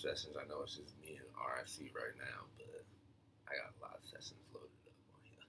sessions. I know it's just me and RIC right now, but I got a lot of sessions loaded up on here.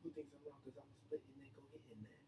Who thinks I'm wrong? Because I'm split and they go hit in there.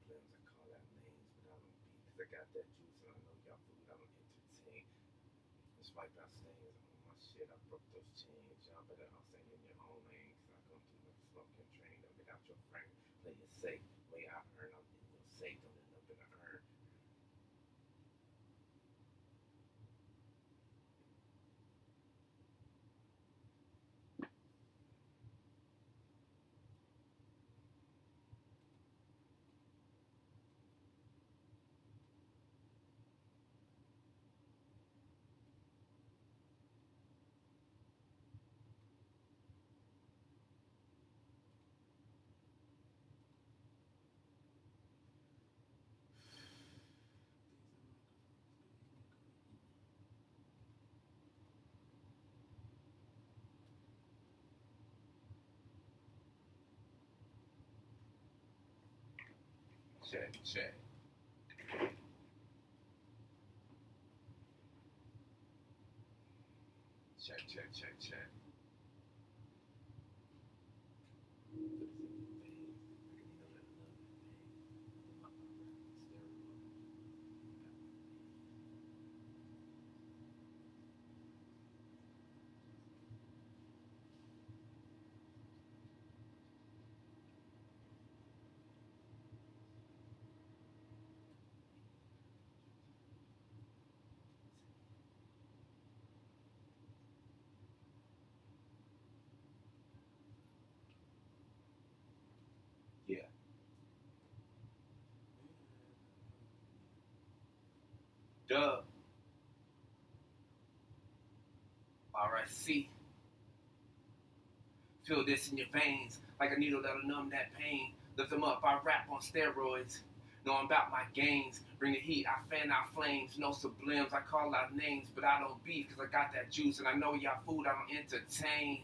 Sometimes I call out names, but I don't be because I got that juice and I know y'all food. I don't entertain. Just wipe out stains on my shit. I broke those chains. Y'all better all sing in your own lane because I come through like a smoking train. Don't get out your frame. Play it safe. Way I earn, I'm in your safe. Don't end up in a urn. Check, check. Check, check, check, check. Yeah. Duh. RIC. Feel this in your veins, like a needle that'll numb that pain. Lift them up, I rap on steroids. Knowing about my gains, bring the heat, I fan out flames. No sublims, I call out names, but I don't beef, cause I got that juice, and I know y'all food I don't entertain.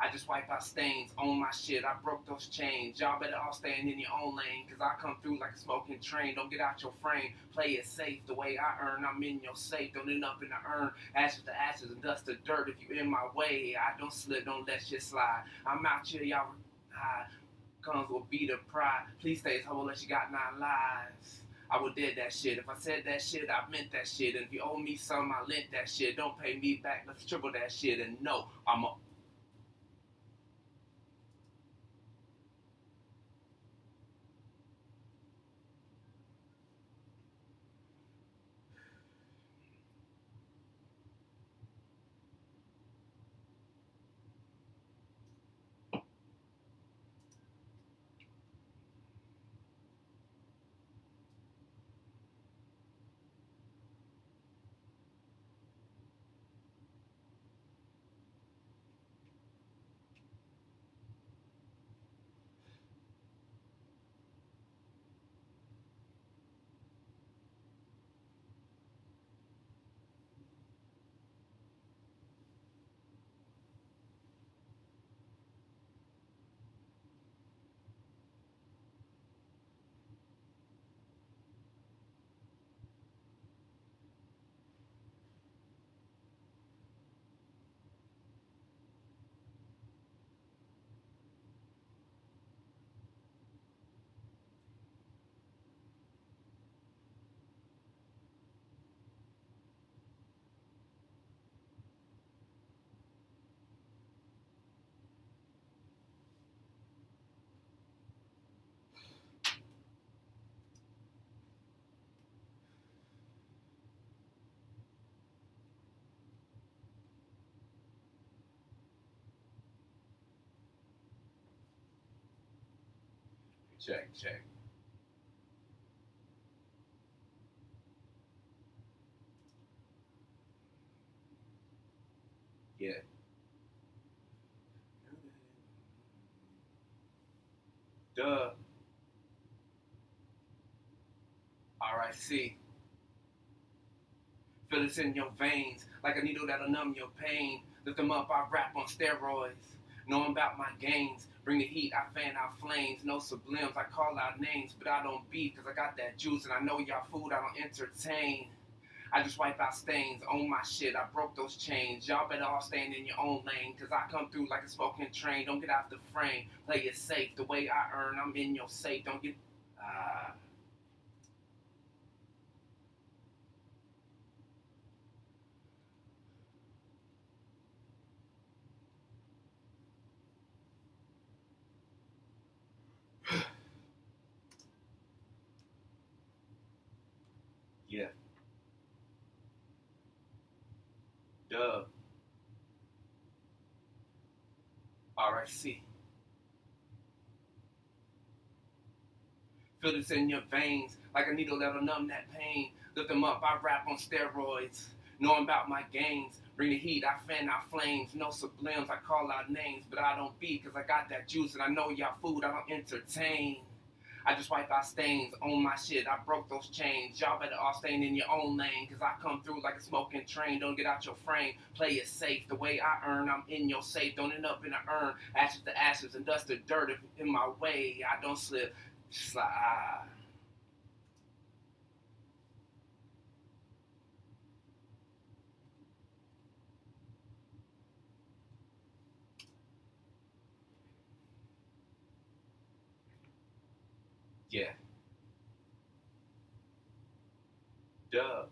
I just wipe out stains, own my shit, I broke those chains. Y'all better all stay in your own lane, cause I come through like a smoking train. Don't get out your frame, play it safe. The way I earn, I'm in your safe. Don't end up in the urn, ashes to ashes and dust to dirt. If you in my way, I don't slip, don't let shit slide. I'm out here, y'all high. Comes with beat of pride. Please stay as humble unless you got 9 lives. I would did that shit. If I said that shit, I meant that shit. And if you owe me some, I lent that shit. Don't pay me back, let's triple that shit. And no, I'm a check. Yeah. Duh. RIC. Feel this in your veins, like a needle that'll numb your pain. Lift them up, I rap on steroids. Knowing about my gains, bring the heat, I fan out flames. No sublims, I call out names, but I don't beef, cause I got that juice, and I know y'all food I don't entertain. I just wipe out stains, own my shit, I broke those chains. Y'all better all stay in your own lane, cause I come through like a smoking train. Don't get out the frame, play it safe. The way I earn, I'm in your safe. Don't get, yeah, duh, RIC. Feel this in your veins, like a needle that'll numb that pain. Lift them up, I rap on steroids. Knowing about my gains, bring the heat, I fan out flames. No sublims, I call out names, but I don't beat, cause I got that juice, and I know y'all food I don't entertain. I just wipe out stains, own my shit, I broke those chains. Y'all better all stay in your own lane, cause I come through like a smoking train. Don't get out your frame, play it safe. The way I earn, I'm in your safe. Don't end up in an urn, ashes to ashes and dust to dirt. If in my way, I don't slip. Just like, Yeah. Dub.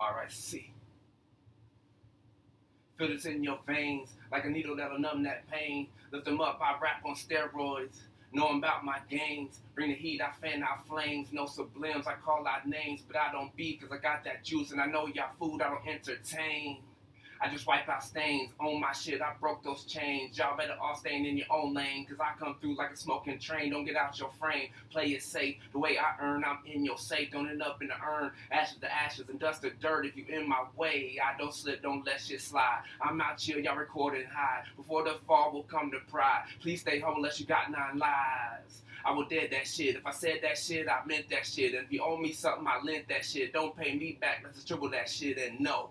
RIC. Feel it in your veins like a needle that'll numb that pain. Lift them up, I rap on steroids. Knowing about my games. Bring the heat, I fan out flames. No sublims, I call out names. But I don't beat cause I got that juice. And I know y'all food, I don't entertain. I just wipe out stains. On my shit, I broke those chains. Y'all better all stay in your own lane. Cause I come through like a smoking train. Don't get out your frame. Play it safe. The way I earn, I'm in your safe. Don't end up in the urn. Ashes to ashes and dust to dirt. If you in my way, I don't slip, don't let shit slide. I'm out here, y'all recording high. Before the fall will come to pride. Please stay home unless you got 9 lives. I would dead that shit. If I said that shit, I meant that shit. And if you owe me something, I lent that shit. Don't pay me back, let's triple that shit and no.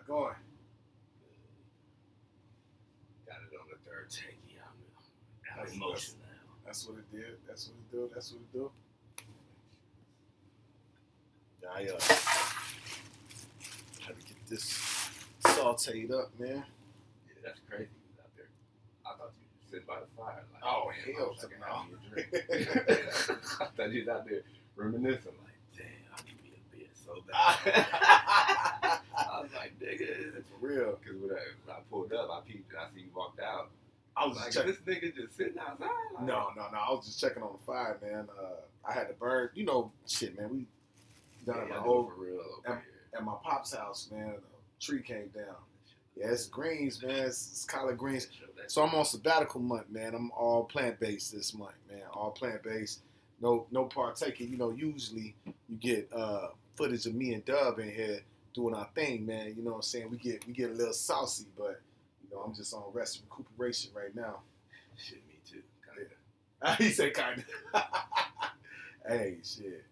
Going. Got it on the third take. Yeah, I'm emotional now. That's what it did. That's what it do. That's what it do. Yeah, I had to get this sauteed up, man. Yeah, that's crazy. You was out there. I thought you was sitting by the fire. Like, oh, man, hell I no. I thought you was out there reminiscing. Like, damn, I need me a beer so bad. I was like, nigga. For real. Because when I pulled up, I peeped and I see you walked out. I was like, just this nigga just sitting outside? Like, No. I was just checking on the fire, man. I had to burn. You know, shit, man. We done at my old, for real at my pop's house, man. A tree came down. Yeah, it's greens, man. It's collard greens. So I'm on sabbatical month, man. I'm all plant-based this month, man. All plant-based. No partaking. You know, usually you get footage of me and Dub in here doing our thing, man. You know what I'm saying? We get a little saucy, but you know, I'm just on rest and recuperation right now. Shit, me too. Kinda. He said kinda. Hey, shit.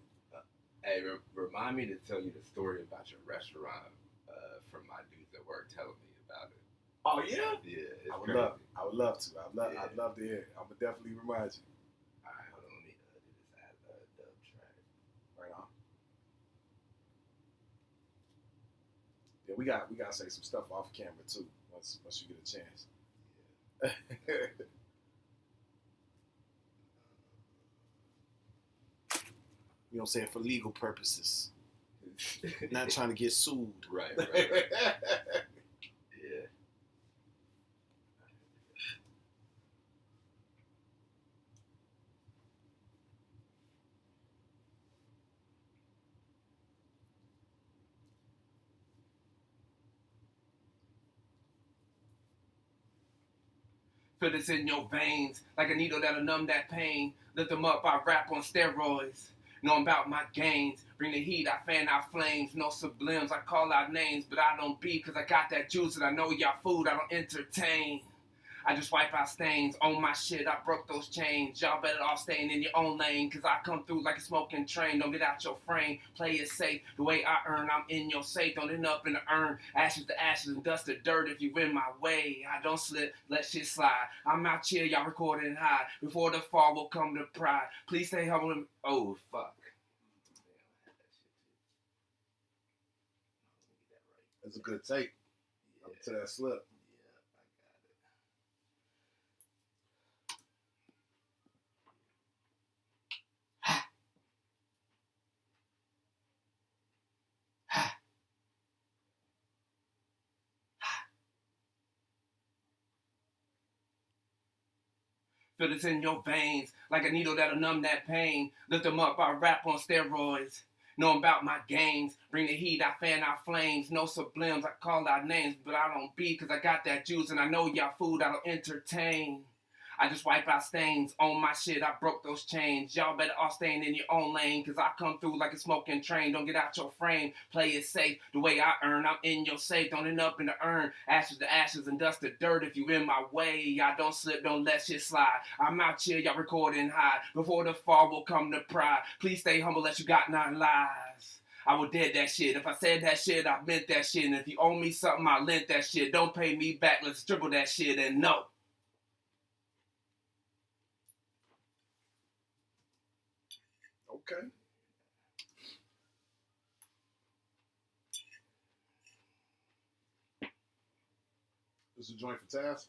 Hey, remind me to tell you the story about your restaurant from my dudes at work telling me about it. Oh yeah? Yeah, it's I would crazy. love to. I'd love to hear it. I would definitely remind you. All right, hold on. Let me do this dub track. Right on. Yeah, we got to say some stuff off camera too. Once you get a chance. Yeah. You know what I'm saying? For legal purposes. Not trying to get sued. Right. Yeah. Feel this in your veins, like a needle that'll numb that pain. Lift them up, I rap on steroids. Know about my gains. Bring the heat, I fan out flames. No sublims, I call out names, but I don't be, cause I got that juice and I know y'all food, I don't entertain. I just wipe out stains on my shit, I broke those chains. Y'all better off staying in your own lane, cause I come through like a smoking train. Don't get out your frame, play it safe. The way I earn, I'm in your safe. Don't end up in the urn, ashes to ashes and dust to dirt if you in my way. I don't slip, let shit slide. I'm out here, y'all recording high. Before the fall will come to pride. Please stay humble and... Oh, fuck. That's a good take. Up to that slip. Feel this in your veins, like a needle that'll numb that pain. Lift them up, I rap on steroids. Know about my gains. Bring the heat, I fan out flames. No sublims, I call out names, but I don't be, cause I got that juice and I know y'all food, I don't entertain. I just wipe out stains on my shit, I broke those chains. Y'all better off staying in your own lane, cause I come through like a smoking train. Don't get out your frame, play it safe. The way I earn, I'm in your safe. Don't end up in the urn, ashes to ashes and dust to dirt if you in my way. I don't slip, don't let shit slide. I'm out here, y'all recording high. Before the fall will come to pride. Please stay humble, that you got 9 lives. I would dead that shit. If I said that shit, I meant that shit. And if you owe me something, I lent that shit. Don't pay me back, let's dribble that shit and no. Okay. This is a joint for Taz.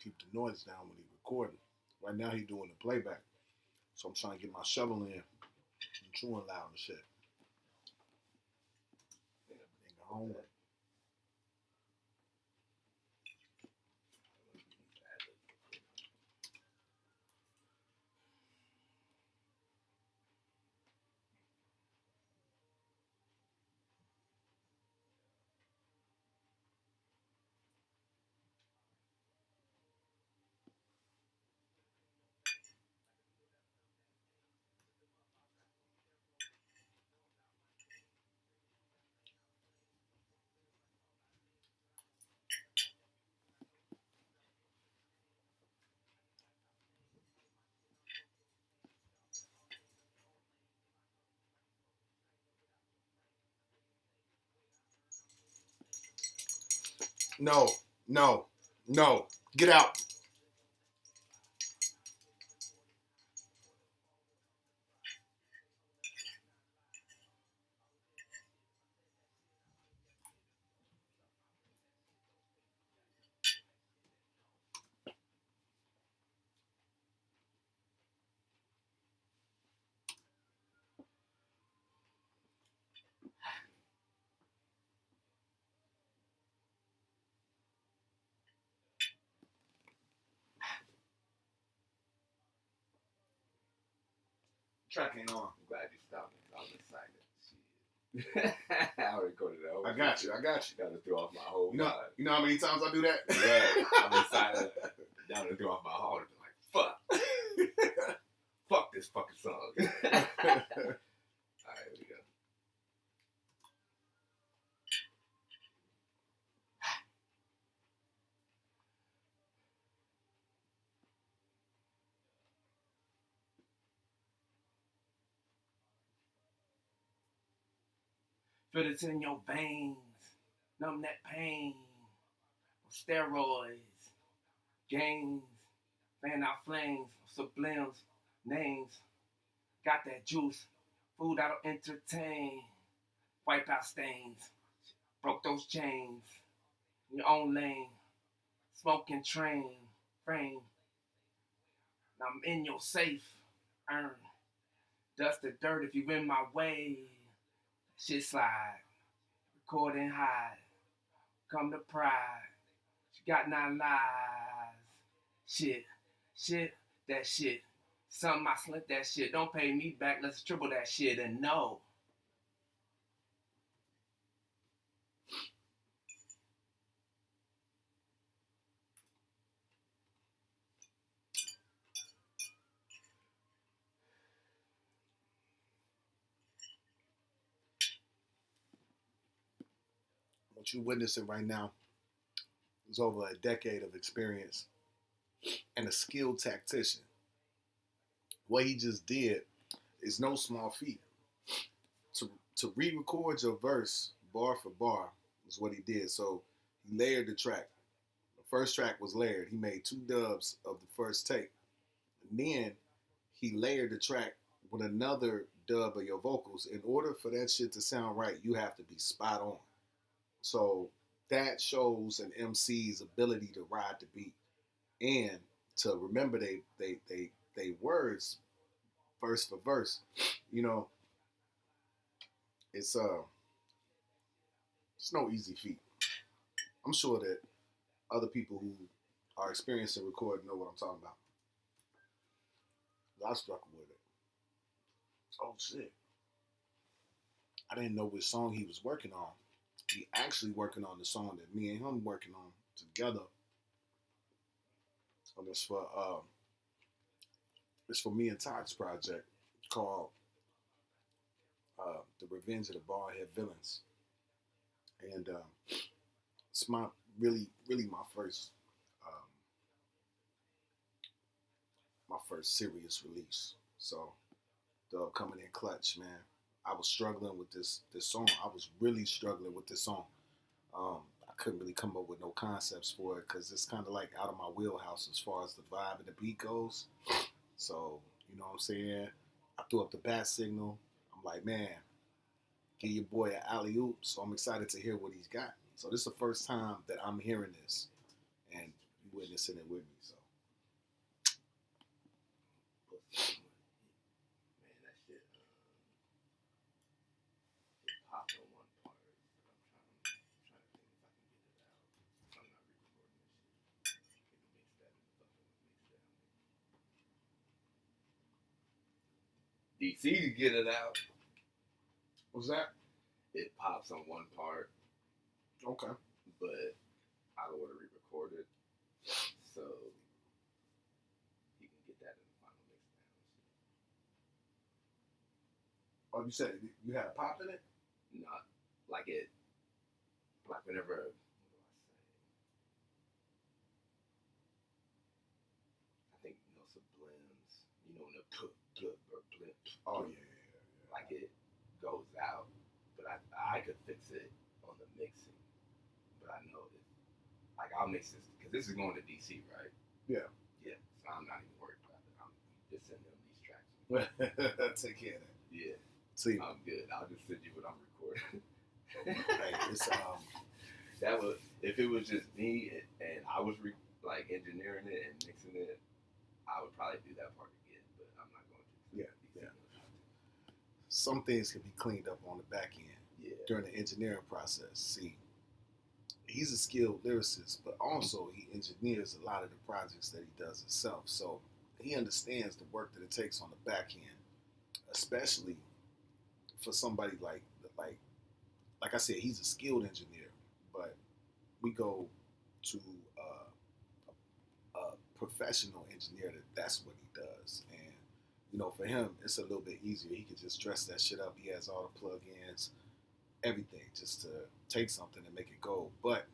Keep the noise down when he's recording. Right now he's doing the playback. So I'm trying to get my shovel in and chewing loud and shit. Home. No, no, no. Get out. Track ain't on. I'm glad you stopped me. I was excited. Shit. I recorded that whole I got you. I got you. Got to throw off my whole You know, vibe. you know how many times I do that? Yeah, I'm excited. Down to throw off my heart and be like, fuck. Fuck this fucking song. Alright, here we go. Feel it in your veins. Numb that pain. Steroids. Gains. Fan out flames. Sublims. names. Got that juice, food that'll entertain. Wipe out stains, broke those chains. In your own lane, smoking train, frame. Now I'm in your safe, earn. Dust the dirt if you in my way. Shit slide, record and hide. Come to pride. You got 9 lives. Shit, that shit. Something I slip that shit. Don't pay me back, let's triple that shit and no. What you're witnessing right now is over a decade of experience and a skilled tactician. What he just did is no small feat. To re-record your verse bar for bar is what he did. So he layered the track. The first track was layered. He made 2 dubs of the first take. And then he layered the track with another dub of your vocals. In order for that shit to sound right, you have to be spot on. So that shows an MC's ability to ride the beat and to remember they words verse for verse. You know, it's no easy feat. I'm sure that other people who are experiencing recording know what I'm talking about. I struggle with it. Oh shit. I didn't know which song he was working on. He actually working on the song that me and him working on together. And it's for me and Todd's project called The Revenge of the Baldhead Villains. And it's my really my first serious release. So the coming in clutch, man. I was struggling with this song. I was really struggling with this song. I couldn't really come up with no concepts for it because it's kind of like out of my wheelhouse as far as the vibe and the beat goes. So, you know what I'm saying? I threw up the bat signal. I'm like, man, give your boy an alley-oop. So I'm excited to hear what he's got. So this is the first time that I'm hearing this and you witnessing it with me. So. Man, that shit popped on one part. I'm trying to think if I can get it out. I'm not re-recording this shit. Can you mix that in the fucking mix that? DC to get it out. What's that? It pops on one part. Okay. But I don't want to re-record it. So he can get that in the final mix Oh, down. you said you had a pop in it? Not like it, like whenever, what do I say? I think, some blends, when the blend. Oh, yeah. Like it goes out. But I could fix it on the mixing. But I know that, like, I'll mix this, because this is going to DC, right? Yeah. Yeah, so I'm not even worried about it. I'm just sending them these tracks. Take care of that. Yeah. See, I'm good. I'll just send you what I'm recording. hey, it's that was, if it was just me and I was engineering it and mixing it, I would probably do that part again, but I'm not going to. Yeah. Some things can be cleaned up on the back end during the engineering process. See, he's a skilled lyricist, but also he engineers a lot of the projects that he does himself. So he understands the work that it takes on the back end, especially for somebody like I said, he's a skilled engineer, but we go to a professional engineer that's what he does. And, for him, it's a little bit easier. He can just dress that shit up. He has all the plugins, everything, just to take something and make it go. But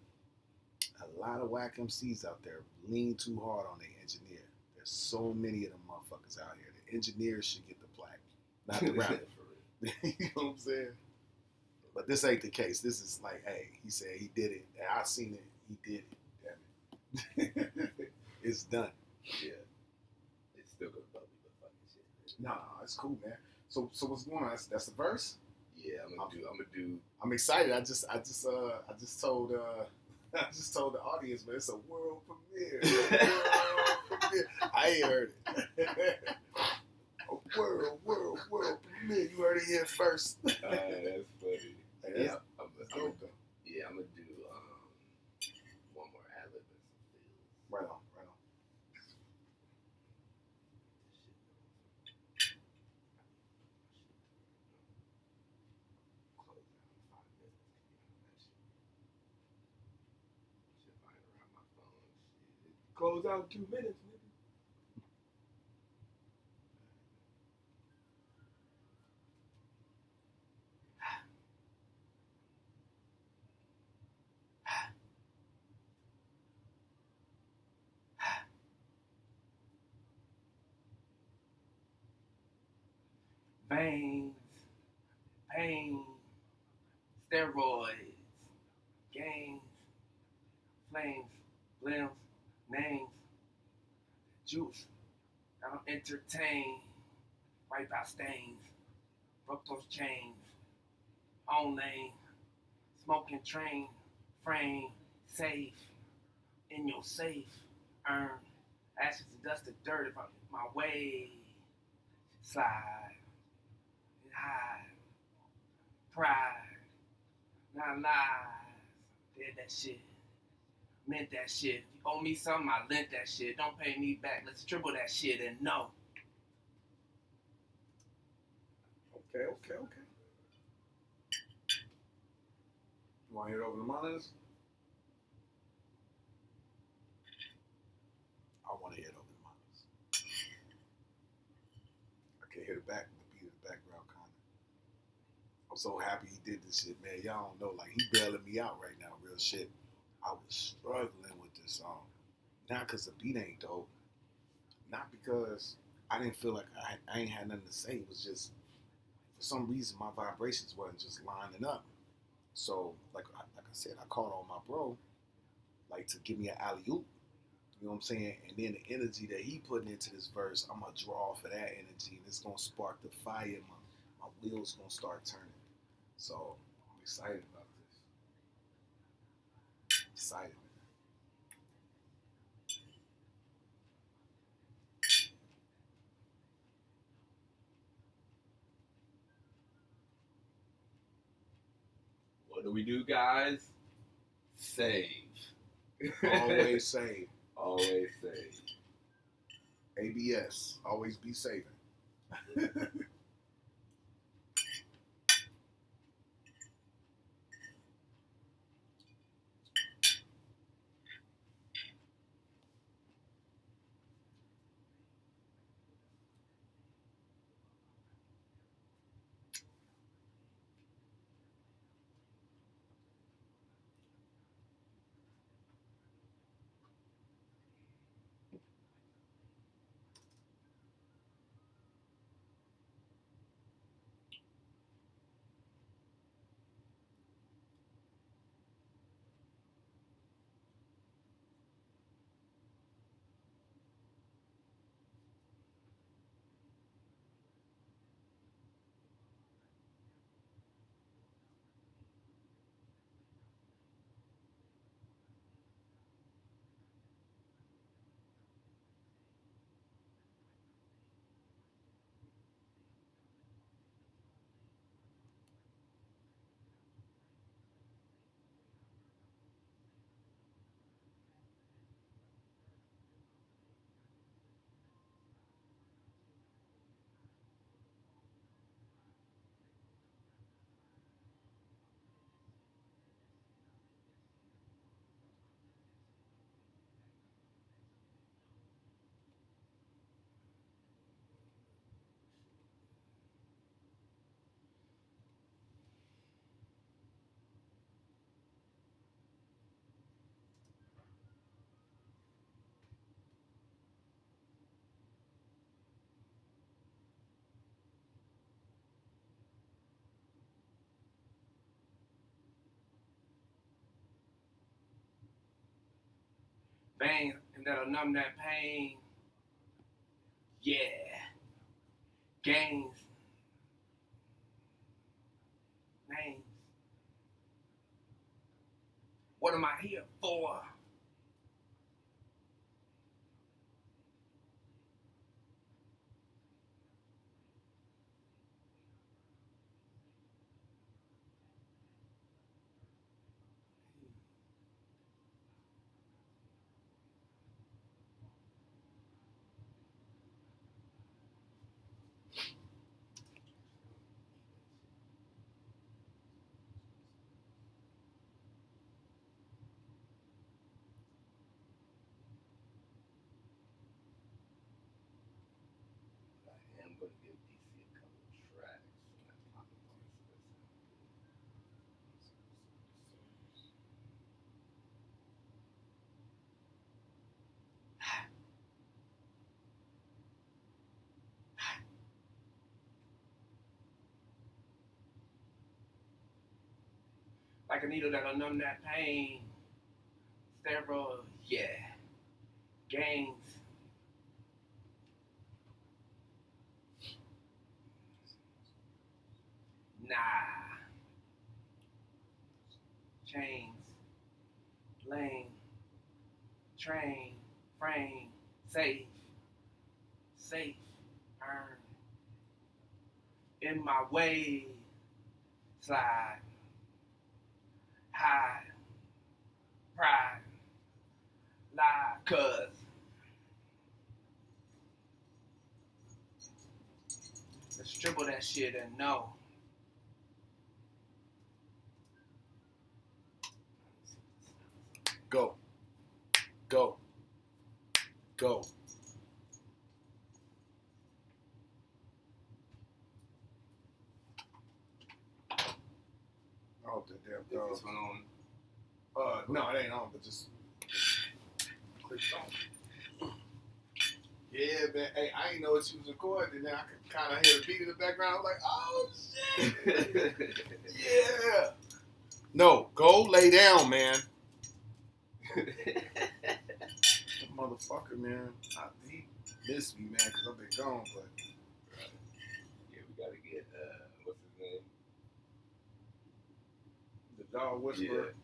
a lot of whack MCs out there lean too hard on their engineer. There's so many of them motherfuckers out here. The engineers should get the plaque, not the rapper. You know what I'm saying? But this ain't the case. This is like, hey, he said he did it, and I seen it. He did it. Damn it. It's done. Yeah. It's still gonna bug me, but fucking shit. No, it's cool, man. So what's going on? That's the verse. Yeah, I'm gonna do. I'm excited. I just told I just told the audience, man, it's a world premiere. I ain't heard it. A world premiere. You heard it here first. That's funny. Hey, Yeah, I'm dope, though. gonna do one more ad-lib and some feels. Right on. Close out 2 minutes, nigga. Veins, pain, steroids, gains, flames, limbs, names, juice. I don't entertain, wipe out stains, broke those chains, own lane, smoking train, frame, safe, in your safe, earn, ashes and dust and dirt about my way, slide, and hide, pride, not lies, did that shit. Meant that shit. If you owe me something, I lent that shit. Don't pay me back. Let's triple that shit and no. Okay. You want to hear it over the monitors? I want to hear it over the monitors. I can hear the beat in the background kind of. I'm so happy he did this shit, man. Y'all don't know, like he bailing me out right now, real shit. I was struggling with this song. Not because the beat ain't dope. Not because I didn't feel like I ain't had nothing to say. It was just, for some reason, my vibrations wasn't just lining up. So, like I said, I called on my bro, like to give me an alley oop. You know what I'm saying? And then the energy that he putting into this verse, I'm gonna draw off of that energy, and it's gonna spark the fire. My wheels gonna start turning. So I'm excited about this. Excited. What do we do, guys? Save. Always save. Always save. ABS. Always be saving. Veins, and that'll numb that pain. Yeah. Games. Names. What am I here for? I'm going to give DC a couple of tracks. Like a needle that'll numb that pain. Steroids, yeah. Gangs. Nah. Chains. Lane. Train. Frame. Safe. Safe. Earn. In my way. Slide. Hide. Pride. Lie. Cuz. Let's dribble that shit and know. Go. Go. Go. Oh, the damn dog. Is this one on? No, it ain't on, but just click on. Yeah, man. Hey, I didn't know what you was recording, and then I could kind of hear the beat in the background. I was like, oh, shit. Yeah. No, go lay down, man. Motherfucker, man. He missed me, man, because I've been gone, but. Yeah, we got to get, what's his name? The dog whisperer.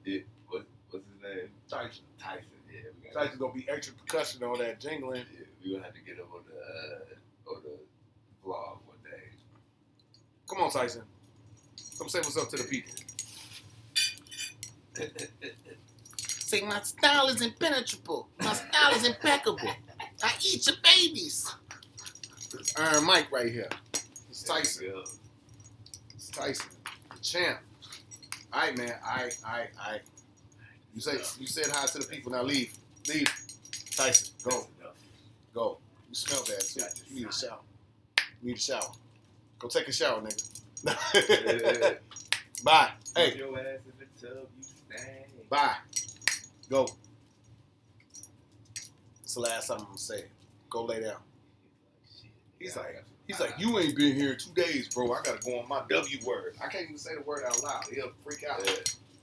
Yeah. What's his name? Tyson. Tyson, yeah. Tyson's going to be extra percussion on that jingling. Yeah, we're going to have to get him on the vlog one day. Come on, Tyson. Come say what's up to the people. Say my style is impenetrable. My style is impeccable. I eat your babies. It's Iron Mike right here. It's Tyson. It's Tyson. The champ. All right, man. All right. You said hi to the people. Now leave. Leave. Tyson, go. Go. You smell bad, too. You need a shower. You need a shower. Go take a shower, nigga. Bye. Hey. Your ass in the tub, you stank. Bye. Go. That's the last time I'm gonna say it. Go lay down. He's like, you ain't been here 2 days, bro. I gotta go on my W word. I can't even say the word out loud. He'll freak out. Yeah.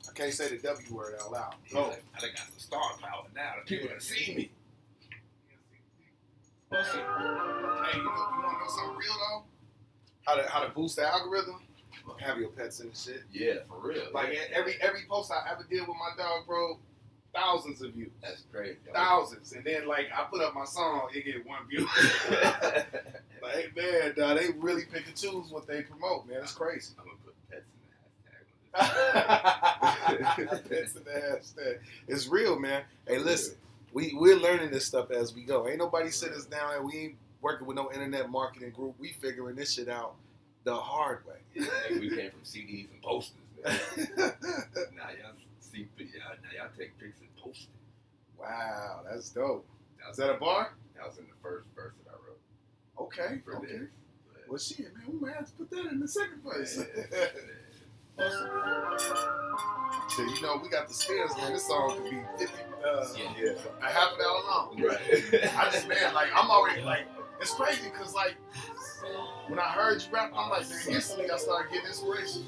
I can't say the W word out loud. Go. Like, I done got some star power now. The people done see me. Hey, you wanna know something real though? How to boost the algorithm? Have your pets and shit. Yeah, for real. Like every post I ever did with my dog, bro, thousands of views. That's crazy. Thousands. And then like I put up my song, it get 1 view. Like, man, dog, they really pick and choose what they promote, man. It's crazy. I'm gonna put pets in the hashtag on this. Pets in the hashtag. It's real, man. Hey, listen, we're learning this stuff as we go. Ain't nobody sit us down and we ain't working with no internet marketing group. We figuring this shit out the hard way. Yeah, we came from CDs and posters, man. Now y'all take pics and post it. Wow, that's dope. Is that a bar? That was in the first verse that I wrote. Okay. For this. Well, shit, man, we might have to put that in the second place. So, you know, we got the stairs, man. This song could be 50, a half an hour long. Right. I just, man, like, I'm already, like, it's crazy because, like, when I heard you rap, I'm like, man, instantly I started getting inspiration.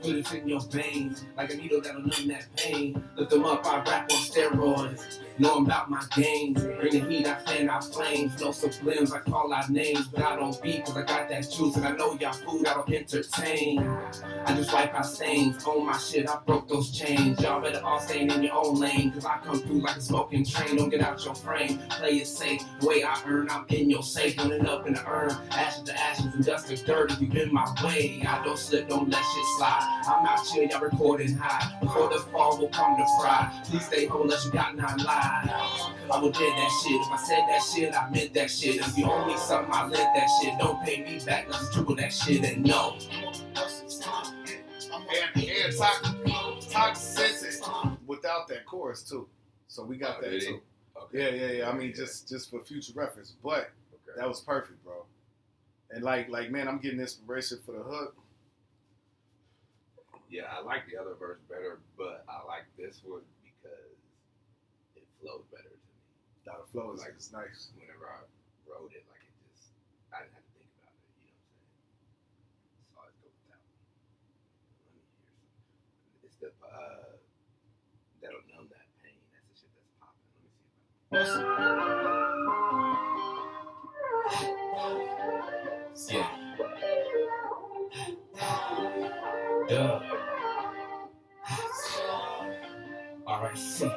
Put it in your veins like a needle that'll numb that pain. Lift them up, I rap on steroids. Knowing about my games, bring the heat, I fan out flames. No sublims, I call out names, but I don't beat cause I got that juice. And I know y'all food, I don't entertain. I just wipe out stains, own my shit, I broke those chains. Y'all better all stay in your own lane, cause I come through like a smoking train. Don't get out your frame, play it safe. The way I earn, I'm in your safe. Running up in the urn, ashes to ashes and dust to dirt. If you in my way, I don't slip, don't let shit slide. I'm out here, y'all recording high. Before the fall will come to fry. Please stay home unless you got 9 lives. I would did that shit. If I said that shit, I meant that shit. If you owe me something, I lent that shit. Don't pay me back, let's triple that shit and no. And toxicity without that chorus too. So we got that too. Okay. Yeah. I mean, just for future reference. But that was perfect, bro. And like man, I'm getting inspiration for the hook. Yeah, I like the other verse better, but I like this one because it flows better to me. The flow is like it's nice. Whenever I wrote it, like it just, I didn't have to think about it. You know what I'm saying? So I always go with that one. Let me hear some. It's the that'll numb that pain. That's the shit that's popping. Let me see if I. Yeah. RIC.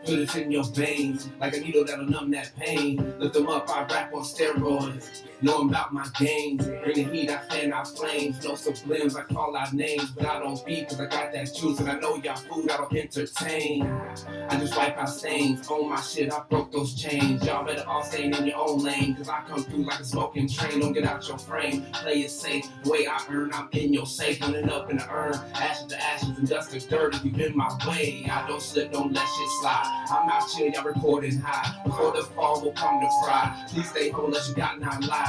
Feel it in your veins, like a needle that'll numb that pain. Lift them up, I rap on steroids. Knowing about my games, bring the heat, I fan out flames. No sublims, I call out names, but I don't beat cause I got that juice. And I know y'all food, I don't entertain. I just wipe out stains, own my shit, I broke those chains. Y'all better all stay in your own lane, cause I come through like a smoking train. Don't get out your frame, play it safe. The way I earn, I'm in your safe. Running up in the urn, ashes to ashes and dust to dirt. If you in my way, I don't slip, don't let shit slide. I'm out here, y'all recording high. Before the fall will come to fry. Please stay home unless you got 9 lives.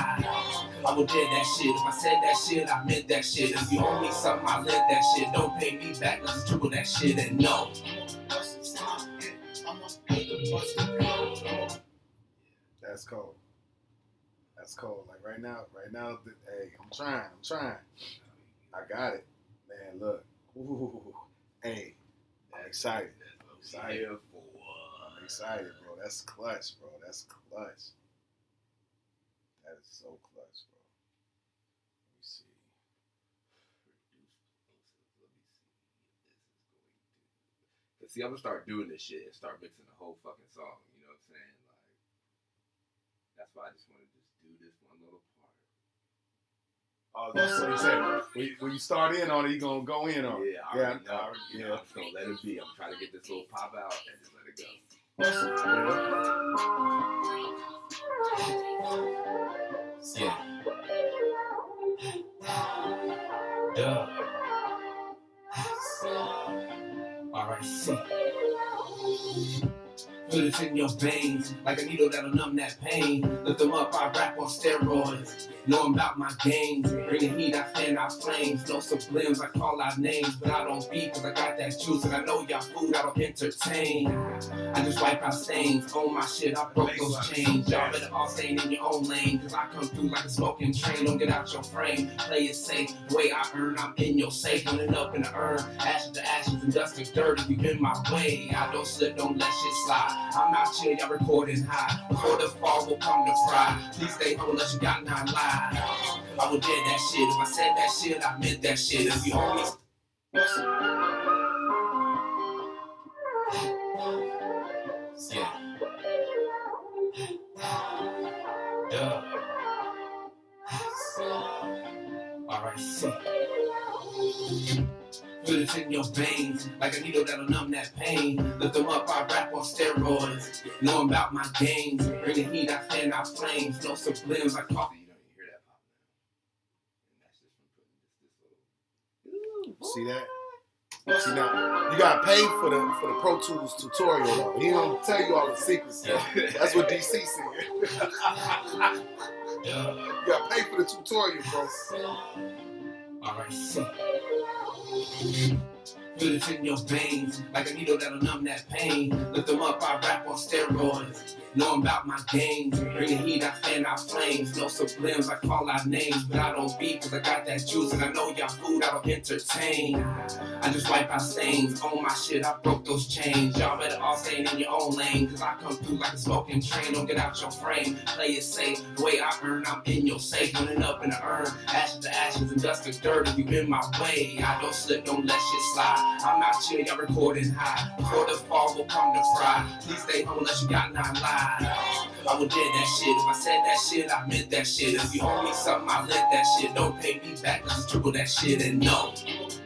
I would did that shit. If I said that shit, I meant that shit. If you owe me something, I lent that shit. Don't pay me back, let's triple that shit and no. That's cold. That's cold. Like right now, hey, I'm trying. I got it. Man, look. Ooh, hey, I'm excited. I'm excited, bro. That's clutch, bro. That's clutch. That is so clutch, bro. Let me see. See, I'm gonna start doing this shit and start mixing the whole fucking song. You know what I'm saying? Like, that's why I just want to just do this one little part. Oh, that's what you said. When you start in on it, you gonna go in on it. Yeah, I already know. I'm just gonna let it be. I'm trying to get this little pop out and just let it go. Yeah. RIC. Feel it in your veins, like a needle that'll numb that pain. Lift them up, I rap on steroids. Knowing about my games, bring the heat, I fan out flames. No sublims, I call out names, but I don't beat cause I got that juice. And I know y'all food, I don't entertain. I just wipe out stains, own my shit, I broke those chains. Y'all better all stay in your own lane, cause I come through like a smoking train. Don't get out your frame, play it safe. The way I earn, I'm in your safe. Running up in the urn, ashes to ashes and dust to dirt. If you in my way, I don't slip, don't let shit slide. I'm out here, y'all recording high. Before the fall will come to fry. Please stay home unless you got 9 lives. I would did that shit. If I said that shit, I meant that shit. If you owe me. RIC. Feel it in your veins, like a needle that'll numb that pain. Lift them up, I rap on steroids. Knowing about my games, bring the heat, I fan out flames. No sublims, I call. You don't even hear that pop now. And that's just from putting this little. See that? See now, you gotta pay for the Pro Tools tutorial though. He don't tell you all the secrets. That's what DC said. You gotta pay for the tutorial, bro. RIC. Feel it in your veins, like a needle that'll numb that pain. Lift them up, I rap on steroids. Know about my games, bring the heat, I fan out flames. No sublims, I call out names, but I don't beat cause I got that juice. And I know y'all food, I don't entertain. I just wipe out stains, on my shit, I broke those chains. Y'all better all stay in your own lane, cause I come through like a smoking train. Don't get out your frame, play it safe. The way I earn, I'm in your safe. Running up in the urn, ashes to ashes and dust to dirt. If you in my way, I don't slip, don't let shit slide. I'm out here, y'all recording high. Before the fall will come to fry. Please stay home unless you got 9 lives. I would did that shit. If I said that shit, I meant that shit. If you owe me something, I lent that shit. Don't pay me back, cause it's triple that shit and no. He's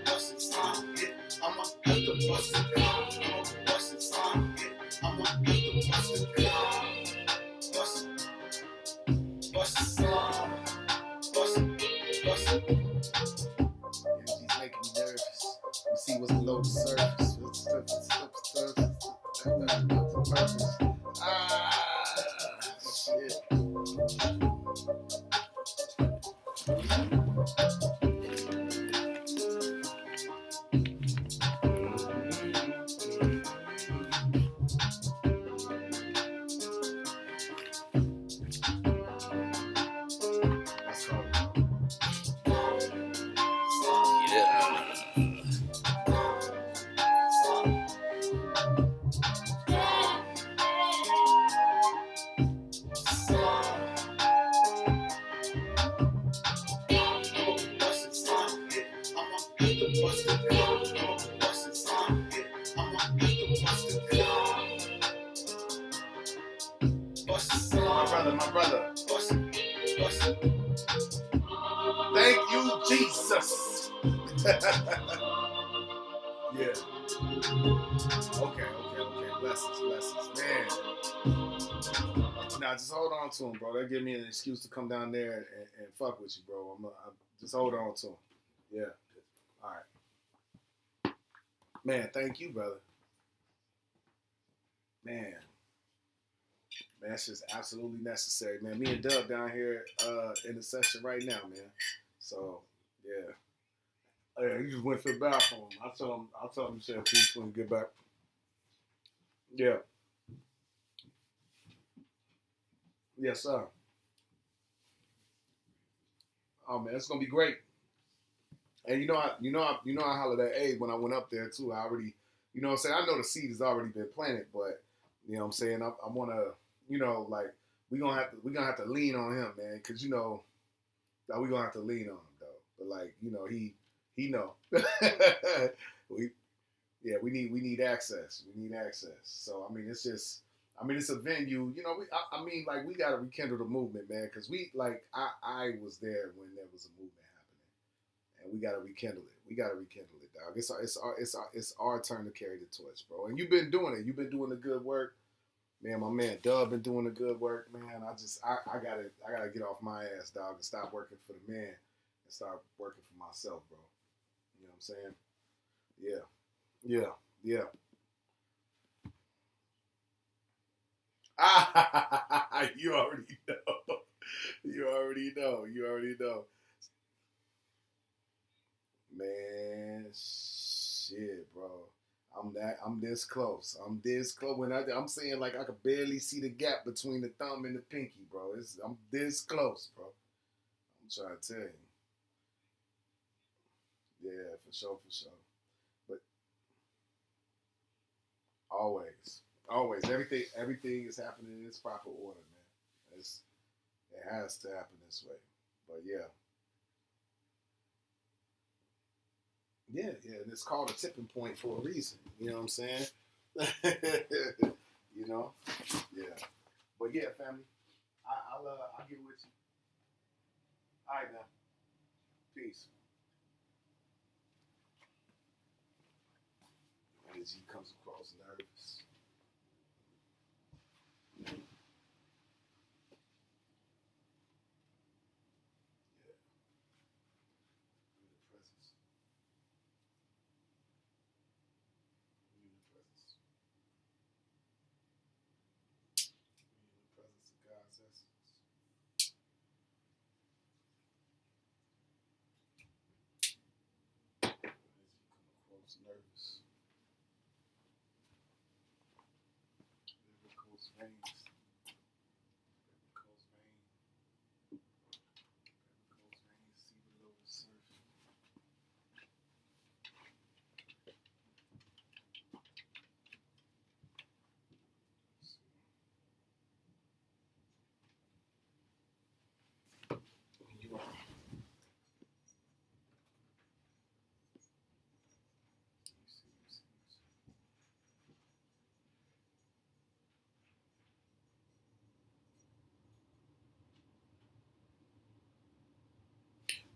making me nervous. You see what's below the surface. Shit. My brother. Thank you, Jesus. Yeah. Okay. Blessings. Man. Now, just hold on to him, bro. That give me an excuse to come down there and fuck with you, bro. Just hold on to him. Yeah. All right. Man, thank you, brother. Man, that's just absolutely necessary, man. Me and Doug down here in the session right now, man. So, yeah. Yeah, he just went to the bathroom. I'll tell him to say a piece when we get back. Yeah. Yes, sir. Oh man, it's gonna be great. And you know I hollered at Abe when I went up there too. I already, you know what I'm saying? I know the seed has already been planted, but you know what I'm saying? I wanna, you know, like we're gonna have to lean on him, man, because you know that we're gonna have to lean on him though. But like, you know, he know. we need access. We need access. So I mean, it's a venue. You know, I mean, like we gotta rekindle the movement, man, because I was there when there was a movement happening, and we gotta rekindle it. We gotta rekindle it, dog. It's our turn to carry the torch, bro. And you've been doing it. You've been doing the good work, man. My man Dub been doing the good work, man. I gotta get off my ass, dog, and stop working for the man and start working for myself, bro. You know what I'm saying? Yeah. You already know. You already know. Man, shit, bro. I'm this close. I'm saying like I could barely see the gap between the thumb and the pinky, bro. I'm this close, bro. I'm trying to tell you. Yeah, for sure. But always, everything is happening in its proper order, man. It has to happen this way. But yeah. Yeah, and it's called a tipping point for a reason. You know what I'm saying? You know? Yeah. But yeah, family, I'll get with you. All right, now. Peace. As he comes across nervous. was nervous. Varicose veins. Varicose vein. Varicose veins. See below the surface. You are.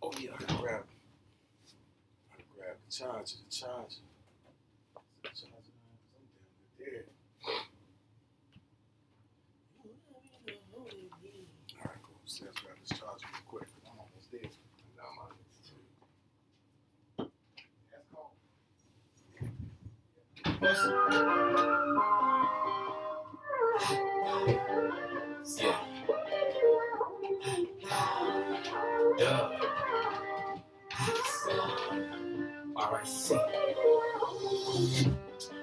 Oh yeah, I gotta grab the charger. The charger. The charger. I'm damn near dead. Alright, go upstairs, grab this charger real quick. I'm almost dead. Now mine is too. That's cold. Yeah. Yeah. RIC.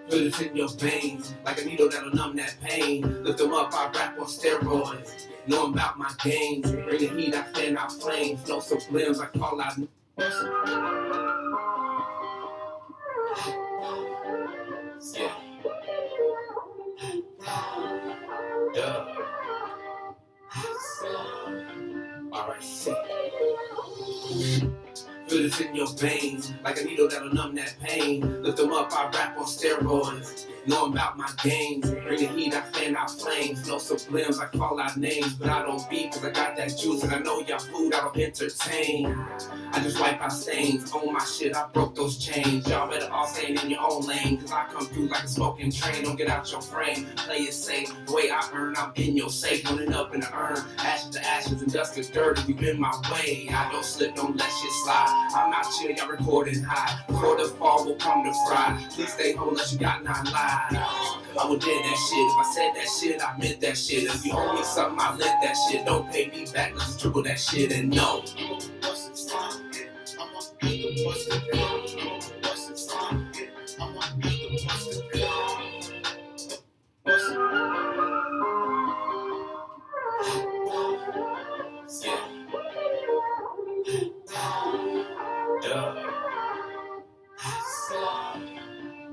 Feel it in your veins, like a needle that'll numb that pain. Lift them up, I rap on steroids. Know about my games. Bring the heat, I fan out flames. No sublims, I call out. Yeah. Yeah. RIC. Feel it in your veins, like a needle that'll numb that pain. Lift them up, I rap on steroids. Know about my games. Bring the heat, I fan out flames. No sublims, I call out names. But I don't beat, cause I got that juice. And I know y'all food, I don't entertain. I just wipe out stains. On my shit, I broke those chains. Y'all better all stay in your own lane. Cause I come through like a smoking train. Don't get out your frame. Play it safe. The way I earn, I'm in your safe. Running up in the urn. Ashes to ashes and dust to dirt. If you in my way, I don't slip, don't let shit slide. I'm out here, y'all recording high. Before the fall will come to fry. Please stay home unless you got 9 lives. I would did that shit. If I said that shit, I meant that shit. If you owe me something, I lent that shit. Don't pay me back, let's just triple that shit and no.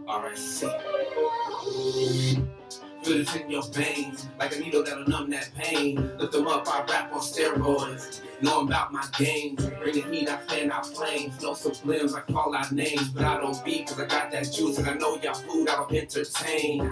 RIC. Feel it in your veins, like a needle that'll numb that pain. Lift them up, I rap on steroids. Know about my games. Bring the heat, I fan out flames. No sublims, I call out names. But I don't beat, cause I got that juice. And I know y'all food, I don't entertain.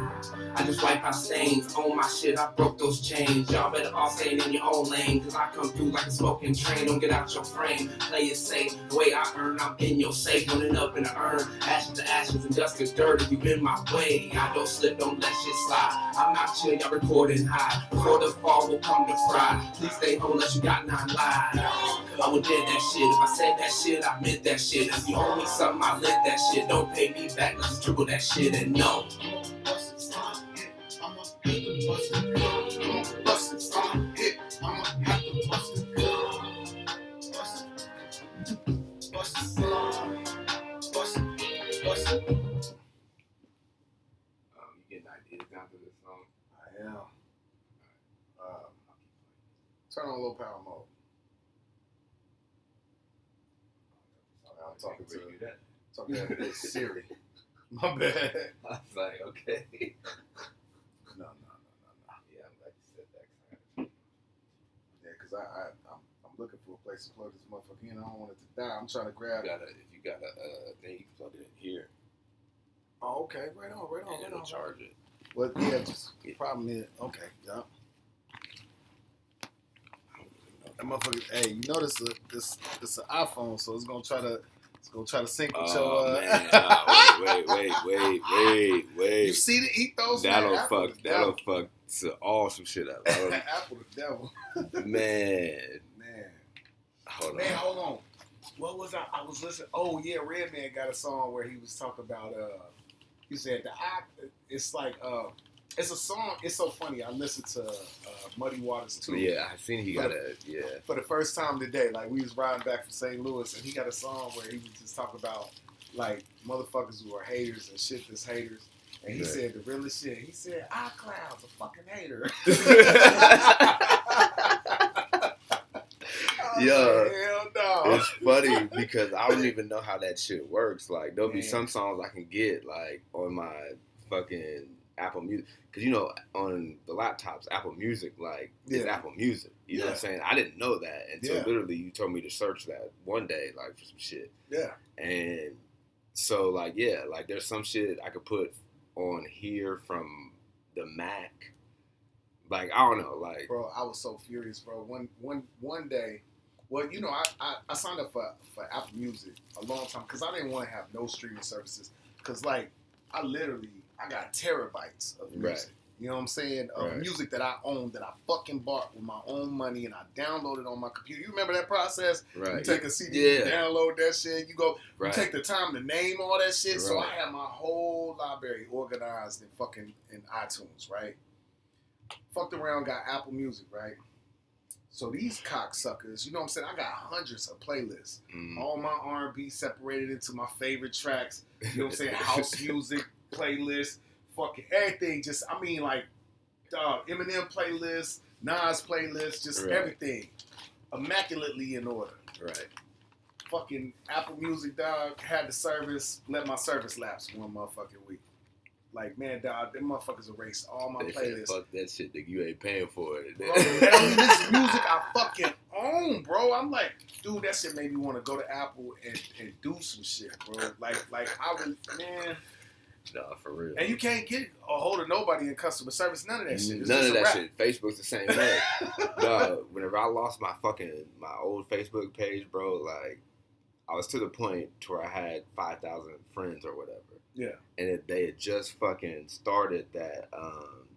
I just wipe out stains. On my shit, I broke those chains. Y'all better all stay in your own lane. Cause I come through like a smoking train. Don't get out your frame. Play it safe. The way I earn, I'm in your safe. Running up in the urn. Ashes to ashes and dust to dirt. If you in my way, I don't slip, don't let shit slide. I'm out here, y'all recording high. Before the fall will come to fry. Please stay home unless you got 9 lives. I would did that shit. If I said that shit, I meant that shit. If you owe me something, I lent that shit. Don't pay me back, let's just triple that shit and no. You getting ideas down to this song? I am. Turn on low power mode. I'm talking to Siri. My bad. I was like, okay. No. Yeah, I'm glad you said that. Yeah, because I'm looking for a place to plug this motherfucker in. I don't want it to die. I'm trying to grab it. If you got a thing, you can plug it in here. Oh, okay. Right on. And it'll charge it. Well, yeah, just problem is, okay, yeah. That motherfucker, hey, you know this it's an iPhone, so it's gonna try to sync with your. Man, wait. You see the ethos? That'll fuck all some shit up. Apple the devil. Man. Hold on. What was I was listening? Oh yeah, Redman got a song where he was talking about. He said the app. It's like it's a song. It's so funny. I listened to Muddy Waters too. Yeah, I seen he got for the first time today. Like we was riding back from St. Louis, and he got a song where he was just talking about like motherfuckers who are haters and shit that's haters. And he said the realest shit. He said, iCloud's a fucking hater. Yo, hell no. It's funny because I don't even know how that shit works. Like, there'll be some songs I can get, like, on my fucking Apple Music. Because, you know, on the laptops, Apple Music, like, is Apple Music. You know what I'm saying? I didn't know that until literally you told me to search that one day, like, for some shit. Yeah. And so, like, like, there's some shit I could put on here from the Mac. Like, I don't know, like... Bro, I was so furious, bro. One day... Well, you know, I signed up for Apple Music a long time because I didn't want to have no streaming services. Because, like, I got terabytes of music. Right. You know what I'm saying? Of music that I own, that I fucking bought with my own money, and I downloaded on my computer. You remember that process? Right. You take a CD, you download that shit, you go, you take the time to name all that shit. Right. So I had my whole library organized in iTunes, right? Fucked around, got Apple Music, right? So these cocksuckers, you know what I'm saying? I got hundreds of playlists. All my R&B separated into my favorite tracks. You know what I'm saying? House music playlist, fucking everything. Just, I mean, like, Eminem playlist, Nas playlist, just everything. Immaculately in order. Right. Fucking Apple Music, dog, had the service, let my service lapse one motherfucking week. Like, man, dog, them motherfuckers erased all my playlists. Fuck that shit, nigga. You ain't paying for it. Bro, I mean, this is music I fucking own, bro. I'm like, dude, that shit made me want to go to Apple and do some shit, bro. Like I was, man. Nah, for real. And you can't get a hold of nobody in customer service. None of that shit. It's none of that rap. shit. Facebook's the same way. Dog, whenever I lost my old Facebook page, bro, like, I was to the point to where I had 5,000 friends or whatever. Yeah. And they had just fucking started that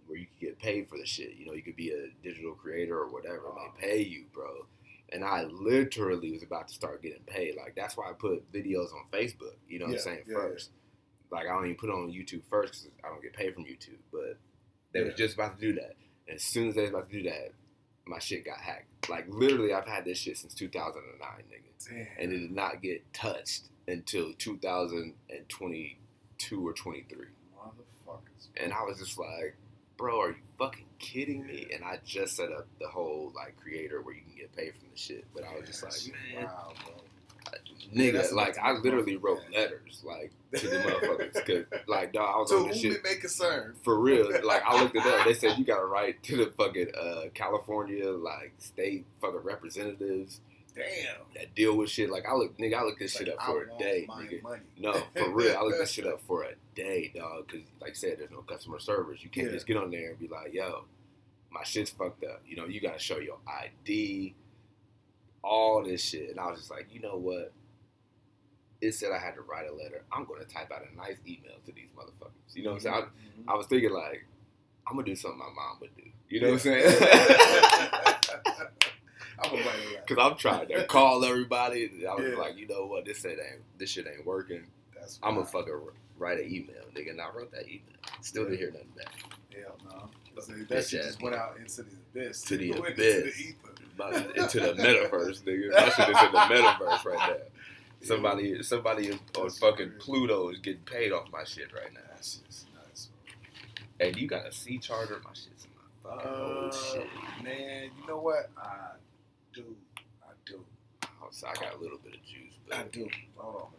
where you could get paid for the shit. You know, you could be a digital creator or whatever, and they pay you, bro. And I literally was about to start getting paid. Like, that's why I put videos on Facebook, you know what I'm saying, first. Like, I don't even put it on YouTube first because I don't get paid from YouTube. But they was just about to do that. And as soon as they was about to do that, my shit got hacked. Like, literally, I've had this shit since 2009, nigga. Damn. And it did not get touched until 2022 or 23. Motherfuckers. And I was just like, bro, are you fucking kidding me? And I just set up the whole, like, creator where you can get paid from the shit. But I was just like, man, wow, bro. Nigga, like, I literally wrote letters, like, to the motherfuckers. Cause, like, dog, I was on this shit. To whom it may concern. For real. Like, I looked it up. They said you gotta write to the fucking California, like, state fucking representatives. Damn. That deal with shit. Like, I looked this shit up for a day, nigga. Money. No, for real. I looked this shit up for a day, dog. Cause, like I said, there's no customer service. You can't just get on there and be like, yo, my shit's fucked up. You know, you gotta show your ID, all this shit. And I was just like, you know what? It said I had to write a letter. I'm going to type out a nice email to these motherfuckers. You know what I'm saying? I was thinking, like, I'm going to do something my mom would do. You know what I'm saying? I'm going to write a letter. Because I'm trying to call everybody. I was like, you know what? This shit ain't working. I'm going to fucking write an email, nigga. And I wrote that email. Still didn't hear nothing back. Hell no. That shit just went out into the abyss. To the abyss. Into the ether. Into the metaverse, nigga. That shit is in the metaverse right now. Somebody on fucking Pluto is getting paid off my shit right now. That shit's nuts, bro. And you got a C charger? My shit's in my fucking old shit. Man, you know what? I do. Oh, so I got a little bit of juice. But I do. Hold on.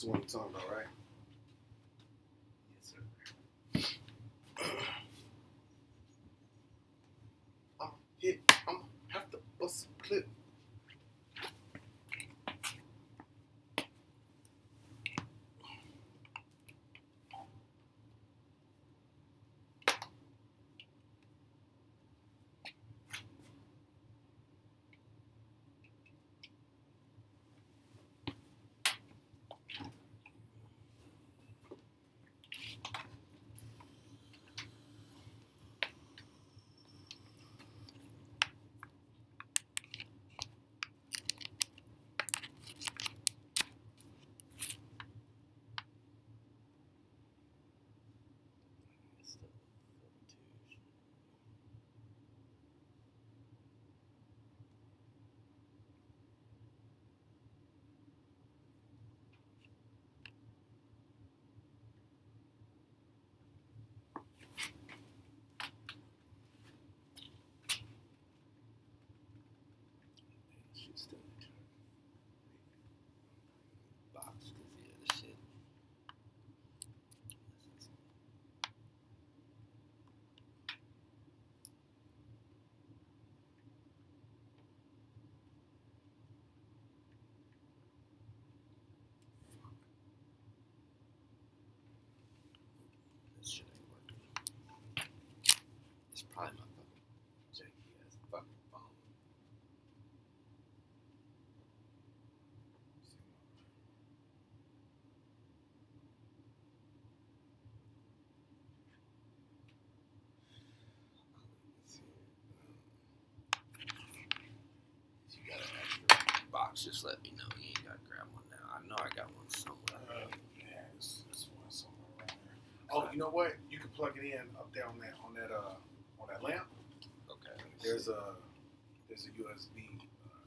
This is what I'm talking about, right? Yes, sir. I'm have to bust a clip. Shit's still in turn. Box, cause yeah, the shit. This shit ain't working. It's probably my fucking janky ass fucking phone. If you got an extra box, just let me know. You ain't gotta grab one now. I know I got one somewhere. Yeah, this one somewhere around here. Oh, you know what? You can plug it in up there on that lamp. Okay. Let me There's see. a USB